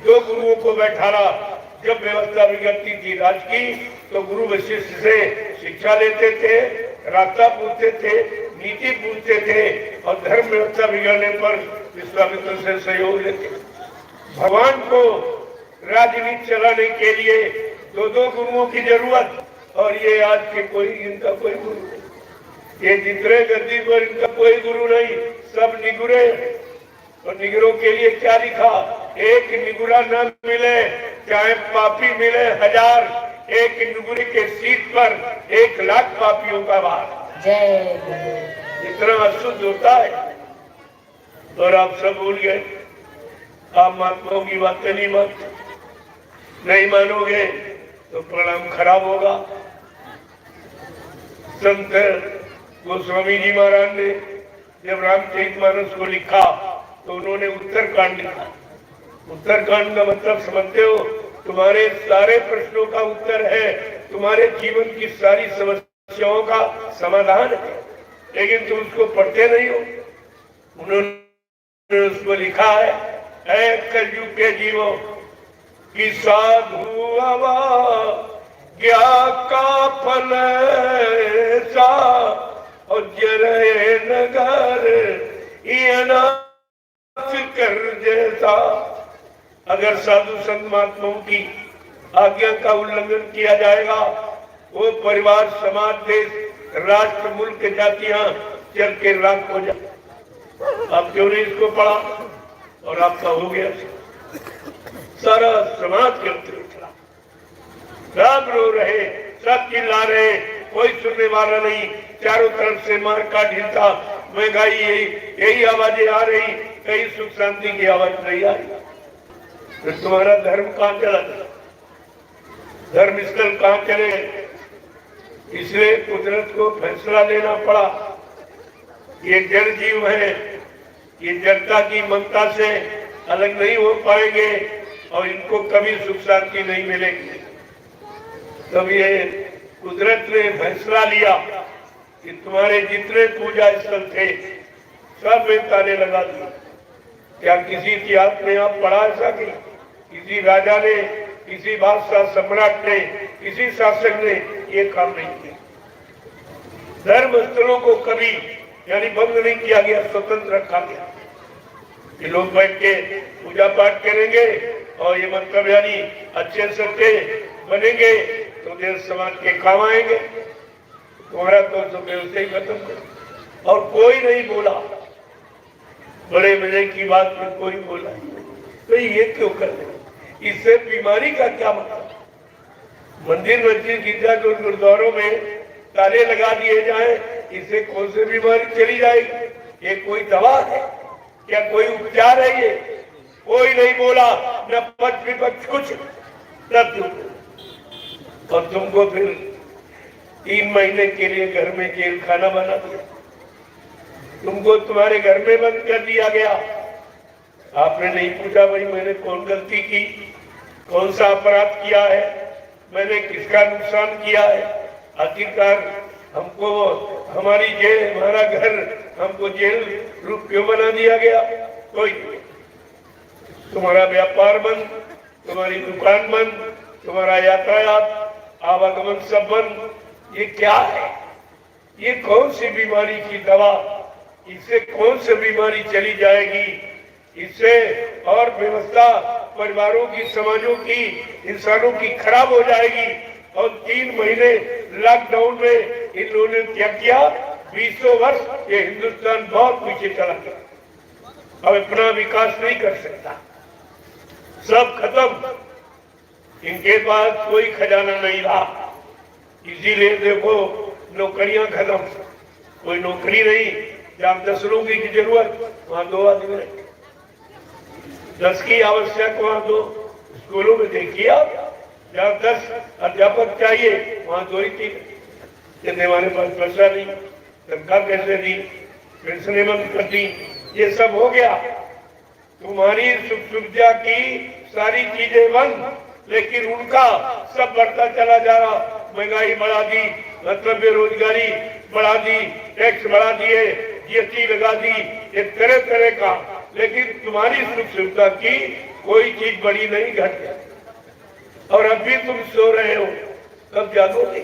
दो गुरुओं को बैठाया। जब व्यवस्था बिगड़ती थी राज की, तो गुरु वशिष्ठ से शिक्षा लेते थे, रास्ता पूछते थे, नीति पूछते थे, और धर्म व्यवस्था बिगड़ने पर विश्वामित्र से सहयोग लेते। भगवान को राजनीति चलाने के लिए दो गुरुओं की जरूरत, और ये आज के कोई, इनका कोई गुरु नहीं। ये जितने गद्दी पर इनका कोई गुरु नहीं, सब निगुरे। और निगरों के लिए क्या लिखा? एक निगुरा न मिले चाहे पापी मिले 1000, एक निगुरे के सीट पर 1,00,000 पापियों का वार। जय। इतना अशुद्ध होता है, और आप सब भूल गए। आप महात्माओं की बातें नहीं मानोगे तो परिणाम खराब होगा। संत गोस्वामी जी महाराज ने जब रामचरितमानस को लिखा तो उन्होंने उत्तरकांड लिखा। उत्तरकांड का मतलब समझते हो? तुम्हारे सारे प्रश्नों का उत्तर है, तुम्हारे जीवन की सारी समस्याओं का समाधान है, लेकिन तुम उसको पढ़ते नहीं हो। उन्होंने उसको लिखा है, ऐ कलयुग के जीवो कि साधु ज्ञा का फल सा और जरे नगर कर जैसा। अगर साधु संत महात्माओं की आज्ञा का उल्लंघन किया जाएगा, वो परिवार, समाज, देश, राष्ट्र, मुल्क, जातियां चल के राख हो जाए। आप क्यों नहीं इसको पढ़ा? और आपका हो गया सारा समाज के उत्तर उठा, सब रो रहे, सब चिल्ला रहे, कोई सुनने वाला नहीं। चारों तरफ से मार काट, हिंसा, महंगाई, यही आवाजें आ रही, कहीं सुख शांति की आवाज नहीं आ रही। तो तुम्हारा धर्म कहाँ चला? धर्म स्थल कहाँ चले? इसलिए कुदरत को फैसला लेना पड़ा। ये जड़ जीव है, ये जनता की ममता से अलग नहीं हो पाएंगे, और इनको कभी सुख शांति नहीं मिलेगी। तब ये कुदरत ने फैसला लिया कि तुम्हारे जितने पूजा स्थल थे सब में ताले लगा दिए। क्या किसी इतिहास में आप पढ़ा ऐसा कि किसी राजा ने, किसी बादशाह सम्राट ने, किसी शासक ने ये काम नहीं किया। धर्म स्थलों को कभी यानी बंद नहीं किया गया, स्वतंत्र रखा गया। ये लोग बैठ के पूजा पाठ करेंगे और ये मतलब यानी अच्छे सच्चे बनेंगे तो देश समाज के काम आएंगे। तुम्हारा तो व्यवस्था ही खत्म कर। और कोई नहीं बोला, बड़े मजे की बात में कोई बोला तो ये क्यों कर रहे? इससे बीमारी का क्या मतलब? मंदिर मस्जिद गिरजा गुरुद्वारों में ताले लगा दिए जाए, इससे कौन सी बीमारी चली जाएगी? ये कोई दवा है क्या? कोई उपचार है? ये कोई नहीं बोला, न पक्ष विपक्ष कुछ, तब चुप। और तुमको फिर 3 महीने के लिए घर में जेल खाना बना दिया, तुमको तुम्हारे घर में बंद कर दिया गया। आपने नहीं पूछा भाई मैंने कौन गलती की, कौन सा अपराध किया है, मैंने किसका नुकसान किया है? आखिरकार हमको हमारी जेल, हमारा घर हमको जेल रूप क्यों बना दिया गया? कोई नहीं। तुम्हारा व्यापार बंद, तुम्हारी दुकान बंद, तुम्हारा यातायात आवागमन सब बंद। ये क्या है? ये कौन सी बीमारी की दवा? इससे कौन सी बीमारी चली जाएगी? इससे और व्यवस्था परिवारों की, समाजों की, इंसानों की खराब हो जाएगी। और 3 महीने लॉकडाउन में इन लोगों ने क्या किया? 20 वर्ष ये हिंदुस्तान बहुत पीछे चला गया, अब अपना विकास नहीं कर सकता, सब खत्म। इनके पास कोई खजाना नहीं रहा, इसीलिए देखो नौकरियां खत्म, कोई नौकरी नहीं। जहाँ 10 लोगों की जरूरत वहाँ 2 आदमी रहे, 10 की आवश्यक वहाँ 2। स्कूलों में देखिए आप, जहाँ 10 अध्यापक चाहिए वहाँ 2 ही 3। कहते हमारे पास पैसा नहीं, तनख्वाह कैसे दी, पेंशनें बंद कर दी, ये सब हो गया। तुम्हारी सुख सुविधा की सारी चीजें बंद, लेकिन उनका सब बढ़ता चला जा रहा। महंगाई बढ़ा दी, मतलब बेरोजगारी बढ़ा दी, टैक्स बढ़ा दिए, जीएसटी लगा दी, ये तरह तरह का। लेकिन तुम्हारी सुख सुविधा की कोई चीज बड़ी नहीं, घट। और अब भी तुम सो रहे हो, कब जागोगे?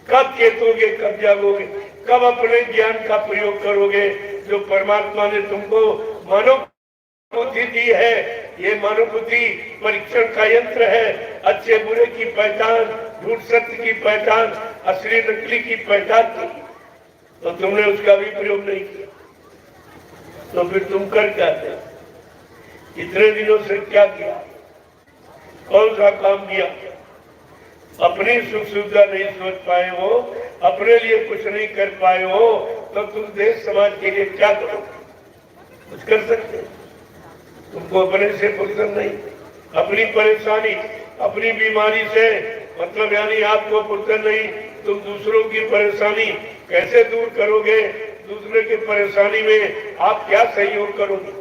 कब चेतोगे? कब जागोगे? कब अपने ज्ञान का प्रयोग करोगे जो परमात्मा ने तुमको मानव बुद्धि दी है? ये मानव बुद्धि परीक्षण का यंत्र है, अच्छे बुरे की पहचान, झूठ सत्य की पहचान, असली नकली की पहचान की, तो तुमने उसका भी प्रयोग नहीं किया। तो फिर तुम कर क्या थे? इतने दिनों से क्या किया? कौन सा काम किया? अपनी सुख सुविधा नहीं सोच पाए हो, अपने लिए कुछ नहीं कर पाए हो, तो तुम देश समाज के लिए क्या करो? कुछ कर सकते? तुमको अपने से फुर्सत नहीं, अपनी परेशानी, अपनी बीमारी से मतलब यानी आपको फुर्सत नहीं, तुम दूसरों की परेशानी कैसे दूर करोगे? दूसरे की परेशानी में आप क्या सहयोग करोगे?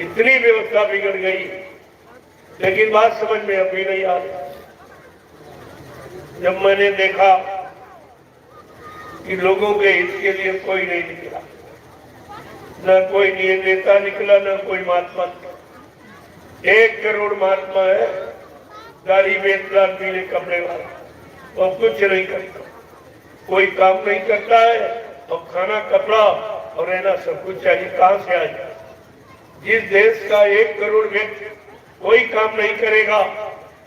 इतनी व्यवस्था बिगड़ गई, लेकिन बात समझ में अभी नहीं आ रही। जब मैंने देखा कि लोगों के हित के लिए कोई नहीं निकला, न कोई नेता निकला, न कोई महात्मा। 1 करोड़ महात्मा है, दाढ़ी बेचना, पीले कपड़े वाला, और कुछ नहीं करता, कोई काम नहीं करता है, और खाना, कपड़ा और रहना सब कुछ चाहिए। कहां से आएगा? जिस देश का 1 करोड़ व्यक्ति कोई काम नहीं करेगा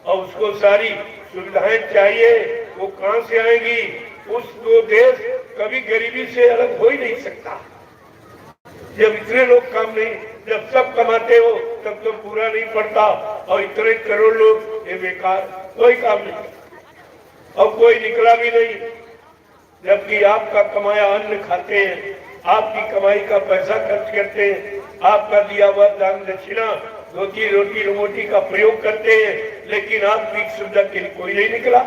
और उसको सारी सुविधाएं चाहिए, वो कहां से आएंगी? उसको देश कभी गरीबी से अलग हो ही नहीं सकता। जब इतने लोग काम नहीं, जब सब कमाते हो तब तो पूरा नहीं पड़ता, और इतने करोड़ लोग ये बेकार, कोई काम नहीं और कोई निकला भी नहीं। जबकि आपका कमाया अन्न खाते हैं, आपकी कमाई का पैसा खर्च करते हैं, आपका दिया हुआ दान दक्षिणा, रोटी रोटी रोटी का प्रयोग करते हैं, लेकिन आपकी सुविधा के लिए कोई नहीं निकला।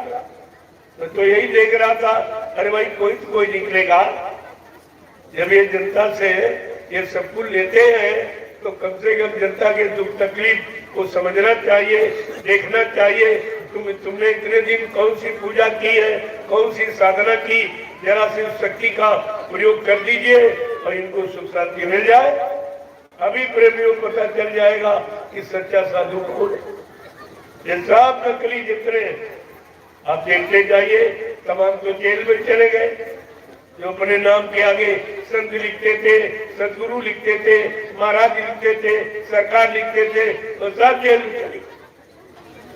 तो यही देख रहा था, अरे भाई कोई निकलेगा। जब ये जनता से ये सब कुछ लेते हैं तो कम से कम जनता के दुख तकलीफ को समझना चाहिए, देखना चाहिए। तुमने इतने दिन कौन सी पूजा की है, कौन सी साधना की, जरा सी शक्ति का प्रयोग कर दीजिए और इनको सुख शांति मिल जाए। अभी प्रेमियों को पता चल जाएगा कि सच्चा साधु कौन है। ये सब नकली जितने आप देखते जाइए, तमाम तो जेल में चले गए। जो अपने नाम के आगे संत लिखते थे, सदगुरु लिखते थे, महाराज लिखते थे, सरकार लिखते थे, तो सब जेल में चले गए।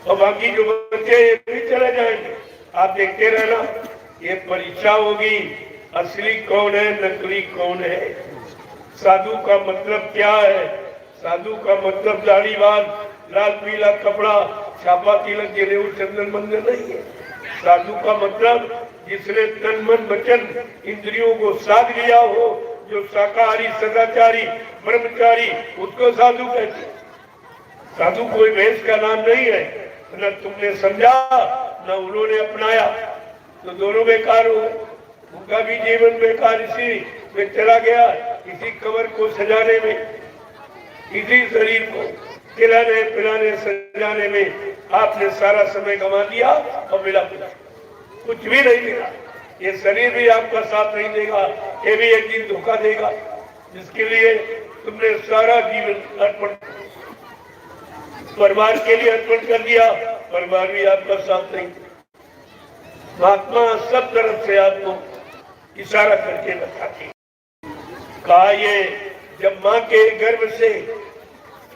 और बाकी जो बच्चे ये भी चले जाएंगे। आप देखते रहना, ये परीक्षा होगी, असली कौन है, नकली कौन है। साधु का मतलब क्या है? साधु का मतलब दाढ़ी बाल, लाल पीला कपड़ा, छापा तिलक गिरे चंदन मंदिर नहीं है। साधु का मतलब जिसने तन मन वचन इंद्रियों को साध लिया हो, जो शाकाहारी सदाचारी ब्रह्मचारी, उसको साधु कहते हैं। साधु कोई वेश का नाम नहीं है। न तुमने समझा न उन्होंने अपनाया, तो दोनों बेकार हो गए। उनका भी जीवन बेकार इसी में चला गया, इसी कमर को सजाने में, इसी शरीर को खिलाने पिलाने सजाने में आपने सारा समय गंवा दिया और मिला कुछ भी नहीं मिला। ये शरीर भी आपका साथ नहीं देगा, ये भी एक दिन धोखा देगा, जिसके लिए तुमने सारा जीवन अर्पण परिवार के लिए अर्पण कर दिया, परिवार भी आपका साथ नहीं। महात्मा सब तरफ से आपको इशारा करके बताते। कहा ये जब माँ के गर्भ से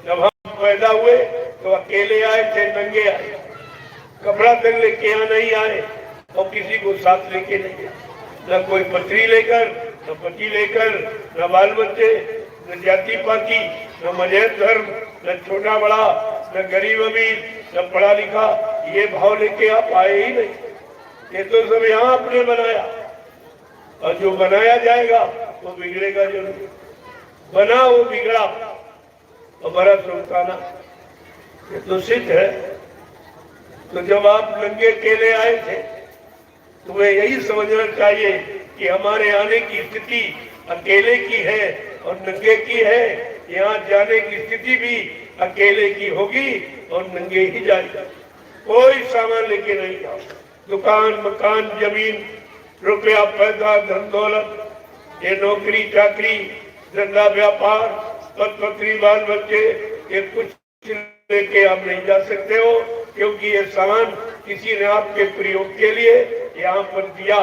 जब हम पैदा हुए तो अकेले आए थे, नंगे आए, कपड़ा तक लेके यहाँ नहीं आए और किसी को साथ लेके नहीं आए। न कोई पत्नी लेकर, न पति लेकर, न बाल बच्चे, न जाति पाति, न मजहब धर्म, न छोटा बड़ा, न गरीब अमीर, न पढ़ा लिखा, ये भाव लेके आप आए ही नहीं। ये तो सब यहाँ आपने बनाया, और जो बनाया जाएगा वो बिगड़ेगा जरूर। बना वो बिगड़ा और बड़ा सुल्ताना, ये तो सिद्ध है। तो जब आप नंगे अकेले आए थे, तुम्हें यही समझना चाहिए कि हमारे आने की स्थिति अकेले की है और नंगे की है। यहाँ जाने की स्थिति भी अकेले की होगी और नंगे ही जाएगा। कोई सामान लेके नहीं जाओ। दुकान मकान जमीन रुपया पैसा धन दौलत, ये नौकरी चाकरी धंधा व्यापार पद पत्री बाल बच्चे, ये कुछ लेके आप नहीं जा सकते हो, क्योंकि ये सामान किसी ने आपके प्रयोग के लिए यहाँ पर दिया।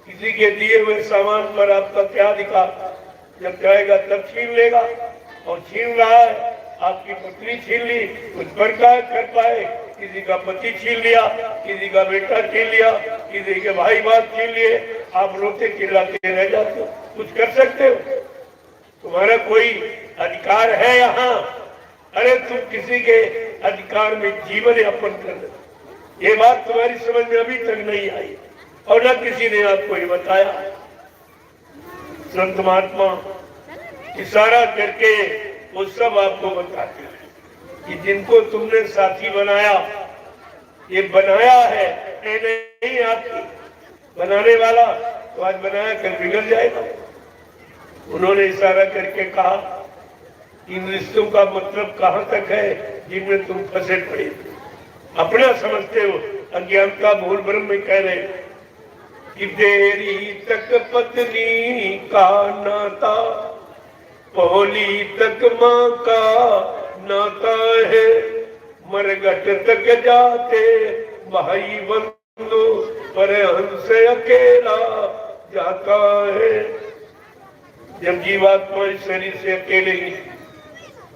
किसी के दिए हुए सामान पर आपका क्या अधिकार? जब जाएगा तब छीन लेगा, और छीन रहा है। आपकी पत्नी छीन ली, कुछ पर कर पाए, किसी का पति छीन लिया, किसी का बेटा छीन लिया, किसी के भाई बाप छीन लिए, आप रोते चिल्लाते रह जाते हो। कुछ कर सकते हो? तुम्हारा कोई अधिकार है यहाँ? अरे तुम किसी के अधिकार में जीवन यापन कर रहे। ये बात तुम्हारी समझ में अभी तक नहीं आई, और न किसी ने आपको ये बताया। संत महात्मा इशारा करके वो सब आपको बताते हैं कि जिनको तुमने साथी बनाया, ये बनाया है, ये नहीं आपकी बनाने वाला, तो आज बनाया कल बिगड़ जाएगा। उन्होंने इशारा करके कहा, इन रिश्तों का मतलब कहाँ तक है जिनमें तुम फंसे पड़े। अपना समझते हो, अज्ञानता भूल भ्रम में कह रहे कि देरी तक पत्नी का नाता, पहोली तक माँ का नाता है, मरघट तक जाते भाई बंधु, पर हंस अकेला जाता है। जब जीवात्मा इस शरीर से अकेले ही,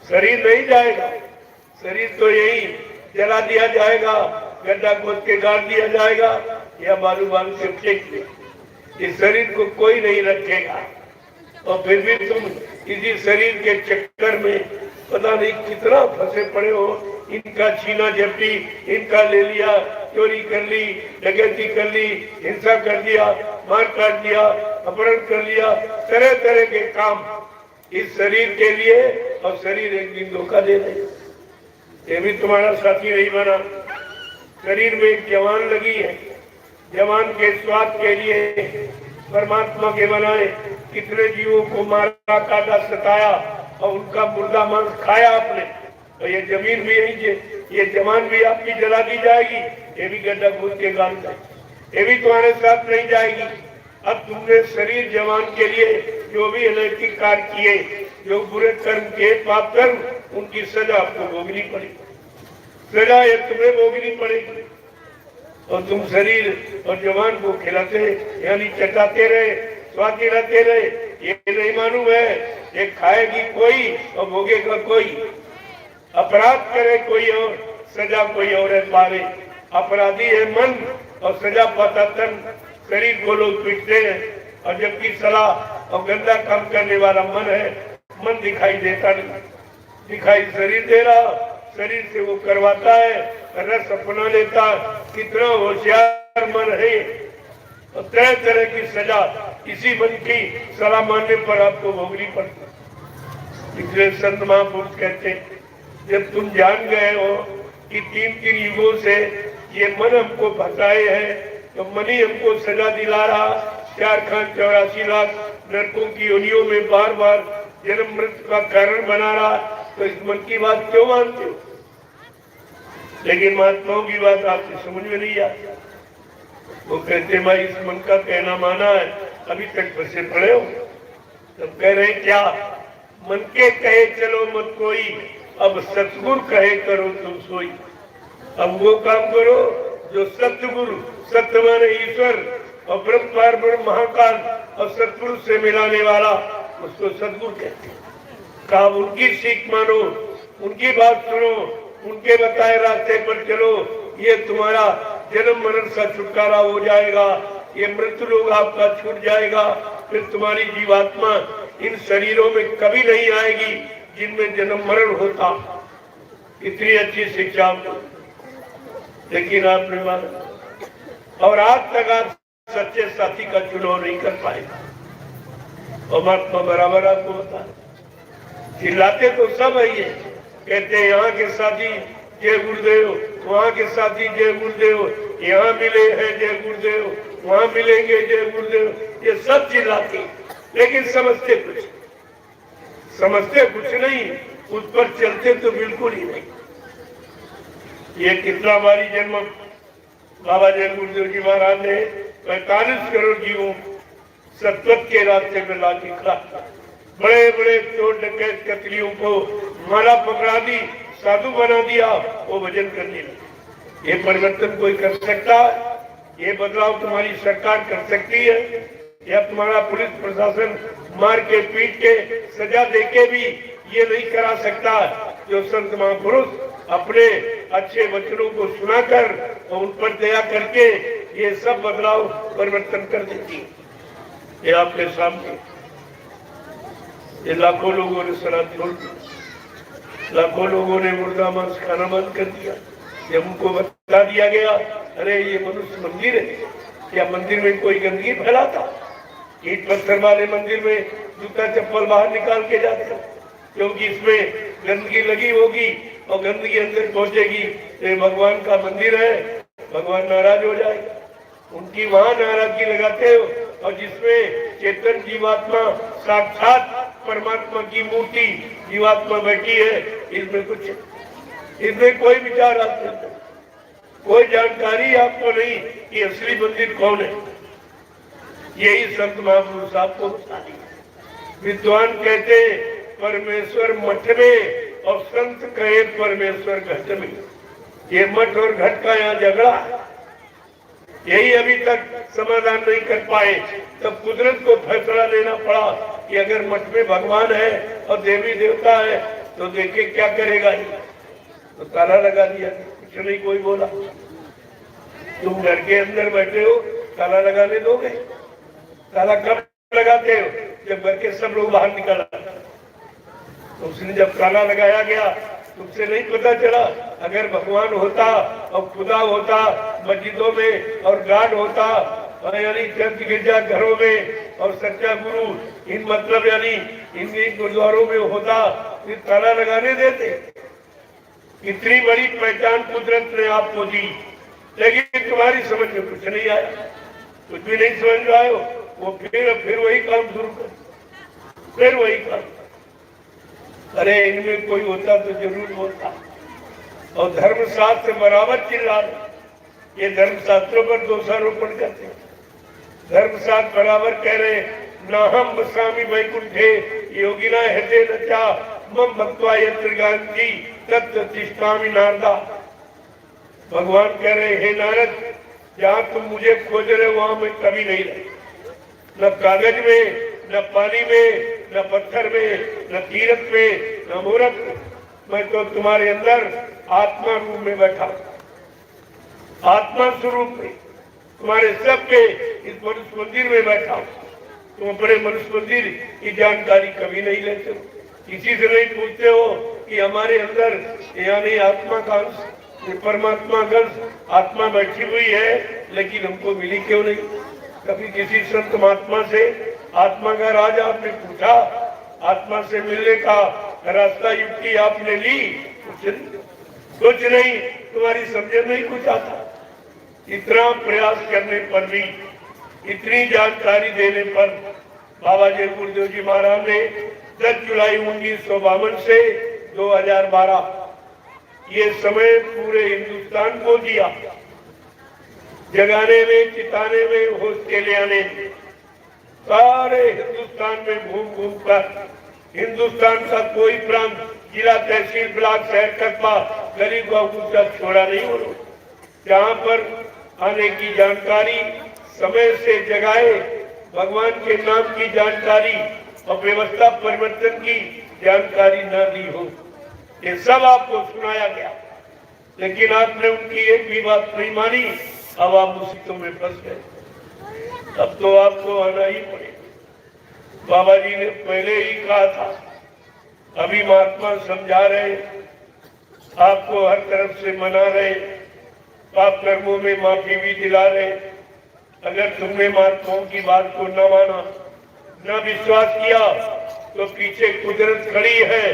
शरीर नहीं जाएगा, शरीर तो यही जला दिया जाएगा, गड्ढा खोद के गाड़ दिया जाएगा, या बालू बालू से फेंक दे। इस शरीर को कोई नहीं रखेगा, और फिर भी तुम इसी शरीर के चक्कर में पता नहीं कितना फंसे पड़े हो। इनका छीना झपटी, इनका ले लिया, चोरी कर ली, डकैती कर ली, हिंसा कर दिया, मार काट दिया, अपहरण कर लिया, तरह तरह के काम इस शरीर के लिए, और शरीर एक दिन धोखा दे रहे। ये भी तुम्हारा साथी नहीं बना। शरीर में एक जवान लगी है, जवान के स्वाद के लिए परमात्मा के बनाए कितने जीवों को मारा काटा सताया, और उनका मुर्दा मांस खाया आपने। तो ये जमीन भी यही है, ये जवान भी आपकी जला दी जाएगी, ये भी गड्ढा खोद के गाड़ जाएगी, ये भी तुम्हारे साथ नहीं जाएगी। अब तुमने शरीर जवान के लिए जो भी अनैतिक कार्य किए, जो बुरे कर्म किए, पाप कर्म, उनकी सजा आपको भोगनी पड़ेगी। सजा ये तुम्हें भोगनी पड़ेगी। और तुम शरीर और जवान को खिलाते यानी चटाते रहे, स्वाति रहते रहे, ये नहीं मालूम है ये खाएगी कोई और भोगेगा कोई। अपराध करे कोई और, सजा कोई और है पावे। अपराधी है मन और सजा पाता तन। शरीर को लोग पीटते हैं और जबकि सलाह और गंदा काम करने वाला मन है। मन दिखाई देता नहीं, दिखाई शरीर दे रहा, शरीर से वो करवाता है, रस अपना लेता। कितना होशियार मन है। और तरह तरह की सजा इसी मन की सलाह मानने पर आपको भोगनी पड़ती। इसलिए संत महापुरुष कहते जब तुम जान गए हो कि तीन तीन युगों से ये मन हमको फंसाए है, तो मन ही हमको सजा दिला रहा। 4,84 लाख नरकों की योनियों में बार बार जन्म मृत्यु का कारण बना रहा, तो इस मन की बात क्यों मानते हो? लेकिन महात्माओं की बात आपकी समझ में नहीं आती। वो कहते भाई इस मन का कहना माना है, अभी तक बसे पड़े हो। तब कह रहे क्या? मन के कहे चलो मत कोई, अब सतगुरु कहे करो तुम सोई। अब वो काम करो जो सतगुरु, सत्य माने ईश्वर और ब्रह्म पार ब्रह्म महाकाल और सतपुरुष से मिलाने वाला, उसको सतगुरु कहते हैं। कहा उनकी सीख मानो, उनकी बात सुनो, उनके बताए रास्ते पर चलो, ये तुम्हारा जन्म मरण का छुटकारा हो जाएगा। ये मृत्यु लोग आपका छूट जाएगा। फिर तुम्हारी जीवात्मा इन शरीरों में कभी नहीं आएगी जिनमें जन्म मरण होता। इतनी अच्छी शिक्षा आपको, लेकिन आपने माना और आज तक आप सच्चे साथी का चुनाव नहीं कर पाए। और महात्मा बराबर आपको बता चिल्लाते तो सब है, ये कहते हैं यहाँ के साथी जय गुरुदेव, वहाँ के साथी जय गुरुदेव, यहाँ मिले हैं जय गुरुदेव, वहाँ मिलेंगे जय गुरुदेव, ये सब चिल्लाते, लेकिन समझते कुछ नहीं, उस पर चलते तो बिल्कुल ही नहीं। ये कितना बारी जन्म बाबा जय गुरुदेव जी महाराज ने 45 करोड़ जीवों सतपथ के रास्ते में ला दिखा। बड़े बड़े चोर डकैत कतलियों को माला पकड़ा दी, साधु बना दिया, वो भजन करने लगे। ये परिवर्तन कोई कर सकता है? ये बदलाव तुम्हारी सरकार कर सकती है या तुम्हारा पुलिस प्रशासन मार के पीट के सजा दे के भी ये नहीं करा सकता? जो संत महापुरुष अपने अच्छे वचनों को सुनाकर और उन पर दया करके ये सब बदलाव परिवर्तन कर देती है। ये आपके सामने ये लाखों लोगों ने सलाह छोड़ दी, लाखों लोगों ने मुर्गा मांस खाना बंद कर दिया। जब उनको बता दिया गया अरे ये मनुष्य मंदिर है, क्या मंदिर में कोई गंदगी फैलाता? ईट पत्थर वाले मंदिर में जूता चप्पल बाहर निकाल के जाते, क्योंकि इसमें गंदगी लगी होगी और गंदगी अंदर पहुंचेगी तो ये भगवान का मंदिर है, भगवान नाराज हो जाएगा। उनकी वहां नाराजगी लगाते हो और जिसमें चेतन जीवात्मा साक्षात परमात्मा की मूर्ति जीवात्मा बैठी है, इसमें कोई विचार आपको नहीं, कोई जानकारी आपको नहीं कि असली मंदिर कौन है। यही संत महापुरुष आपको बता दिया। विद्वान कहते परमेश्वर मठ में और संत कहे परमेश्वर घट में। ये मठ और घट का यहाँ झगड़ा, यही अभी तक समाधान नहीं कर पाए। तब कुदरत को फैसला लेना पड़ा कि अगर मठ में भगवान है और देवी देवता है तो देखे क्या करेगा। तो ताला लगा दिया, कुछ नहीं कोई बोला। तुम घर के अंदर बैठे हो, ताला लगाने दोगे? ताला कब लगाते हो? जब घर के सब लोग बाहर निकल। तो उसने जब ताला लगाया गया तुमसे नहीं पता चला? अगर भगवान होता और खुदा होता मस्जिदों में और गार्ड होता यानी चर्च गिरजा घरों में और सच्चा गुरु इन मतलब यानी इन गुरुद्वारों में होता, फिर ताला लगाने देते? इतनी बड़ी पहचान कुदरत ने आपको दी, लेकिन तुम्हारी समझ में कुछ नहीं आया, कुछ भी नहीं समझ में आयो। वो फिर वही काम शुरू कर, फिर वही काम। अरे इनमें कोई होता तो जरूर बोलता। और धर्मशास्त्र बराबर चिल्ला रहे, ये धर्मशास्त्रों पर दोषारोपण करते हैं। धर्मशास्त्र बराबर कह रहे नाहम बसामी वैकुंठे योगिना हृदय नचा मम भक्त्वा यत्र गान्ति तत्र तिष्ठामि नारदा। भगवान कह रहे हे नारद, जहाँ तुम मुझे खोज रहे हो वहां मैं कभी नहीं रहा, न कागज में, न पानी में, न पत्थर में, न तीरथ में, न मूर्त में। मैं तो तुम्हारे अंदर आत्मा रूप में बैठा, आत्मा स्वरूप में तुम्हारे सबके इस मनुष्य मंदिर में बैठा। तुम अपने मनुष्य मंदिर की जानकारी कभी नहीं लेते हो, किसी से नहीं पूछते हो कि हमारे अंदर यानी आत्मा का अंश, परमात्मा का अंश आत्मा बैठी हुई है, लेकिन हमको मिली क्यों नहीं। कभी किसी संत महात्मा से आत्मा का राज आपने पूछा, आत्मा से मिलने का रास्ता युक्ति आपने ली? कुछ नहीं, तुम्हारी समझ में ही कुछ आता। इतना प्रयास करने पर भी, इतनी जानकारी देने पर बाबा जय गुरुदेव जी महाराज ने 10 जुलाई 1952 से 2012 ये समय पूरे हिंदुस्तान को दिया, जगाने में, चिताने में, होश के ले आने में। सारे हिंदुस्तान में घूम घूम कर हिंदुस्तान का कोई प्रांत, जिला, तहसील, ब्लॉक, शहर, कस्बा, गरीब गांव गुजरा छोड़ा नहीं हो। जहाँ पर आने की जानकारी समय से जगाए, भगवान के नाम की जानकारी और व्यवस्था परिवर्तन की जानकारी न दी हो, ये सब आपको सुनाया गया, लेकिन आपने उनकी एक भी बात नहीं मानी। अब आप मुसीबतों में फंस गए, अब तो आपको आना ही पड़ेगा। बाबा जी ने पहले ही कहा था, अभी महात्मा समझा रहे, आपको हर तरफ से मना रहे, पाप कर्मों में माफी भी दिला रहे। अगर तुमने महात्माओं की बात को न माना, न विश्वास किया, तो पीछे कुदरत खड़ी है,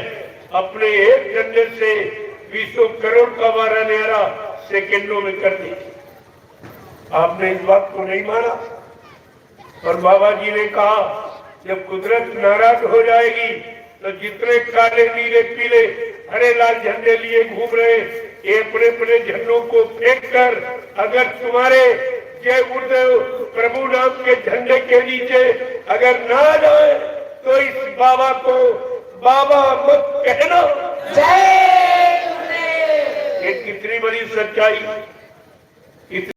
अपने एक झंडे से 20 करोड़ का मारा न्यारा सेकंडों में कर दी। आपने इस बात को नहीं माना, और बाबा जी ने कहा जब कुदरत नाराज हो जाएगी तो जितने काले, नीले, पीले, हरे, लाल झंडे लिए घूम रहे, ये अपने अपने झंडों को फेंक कर अगर तुम्हारे जय गुरुदेव प्रभु नाम के झंडे के नीचे अगर ना जाए तो इस बाबा को बाबा मत कहना। ये कितनी बड़ी सच्चाई।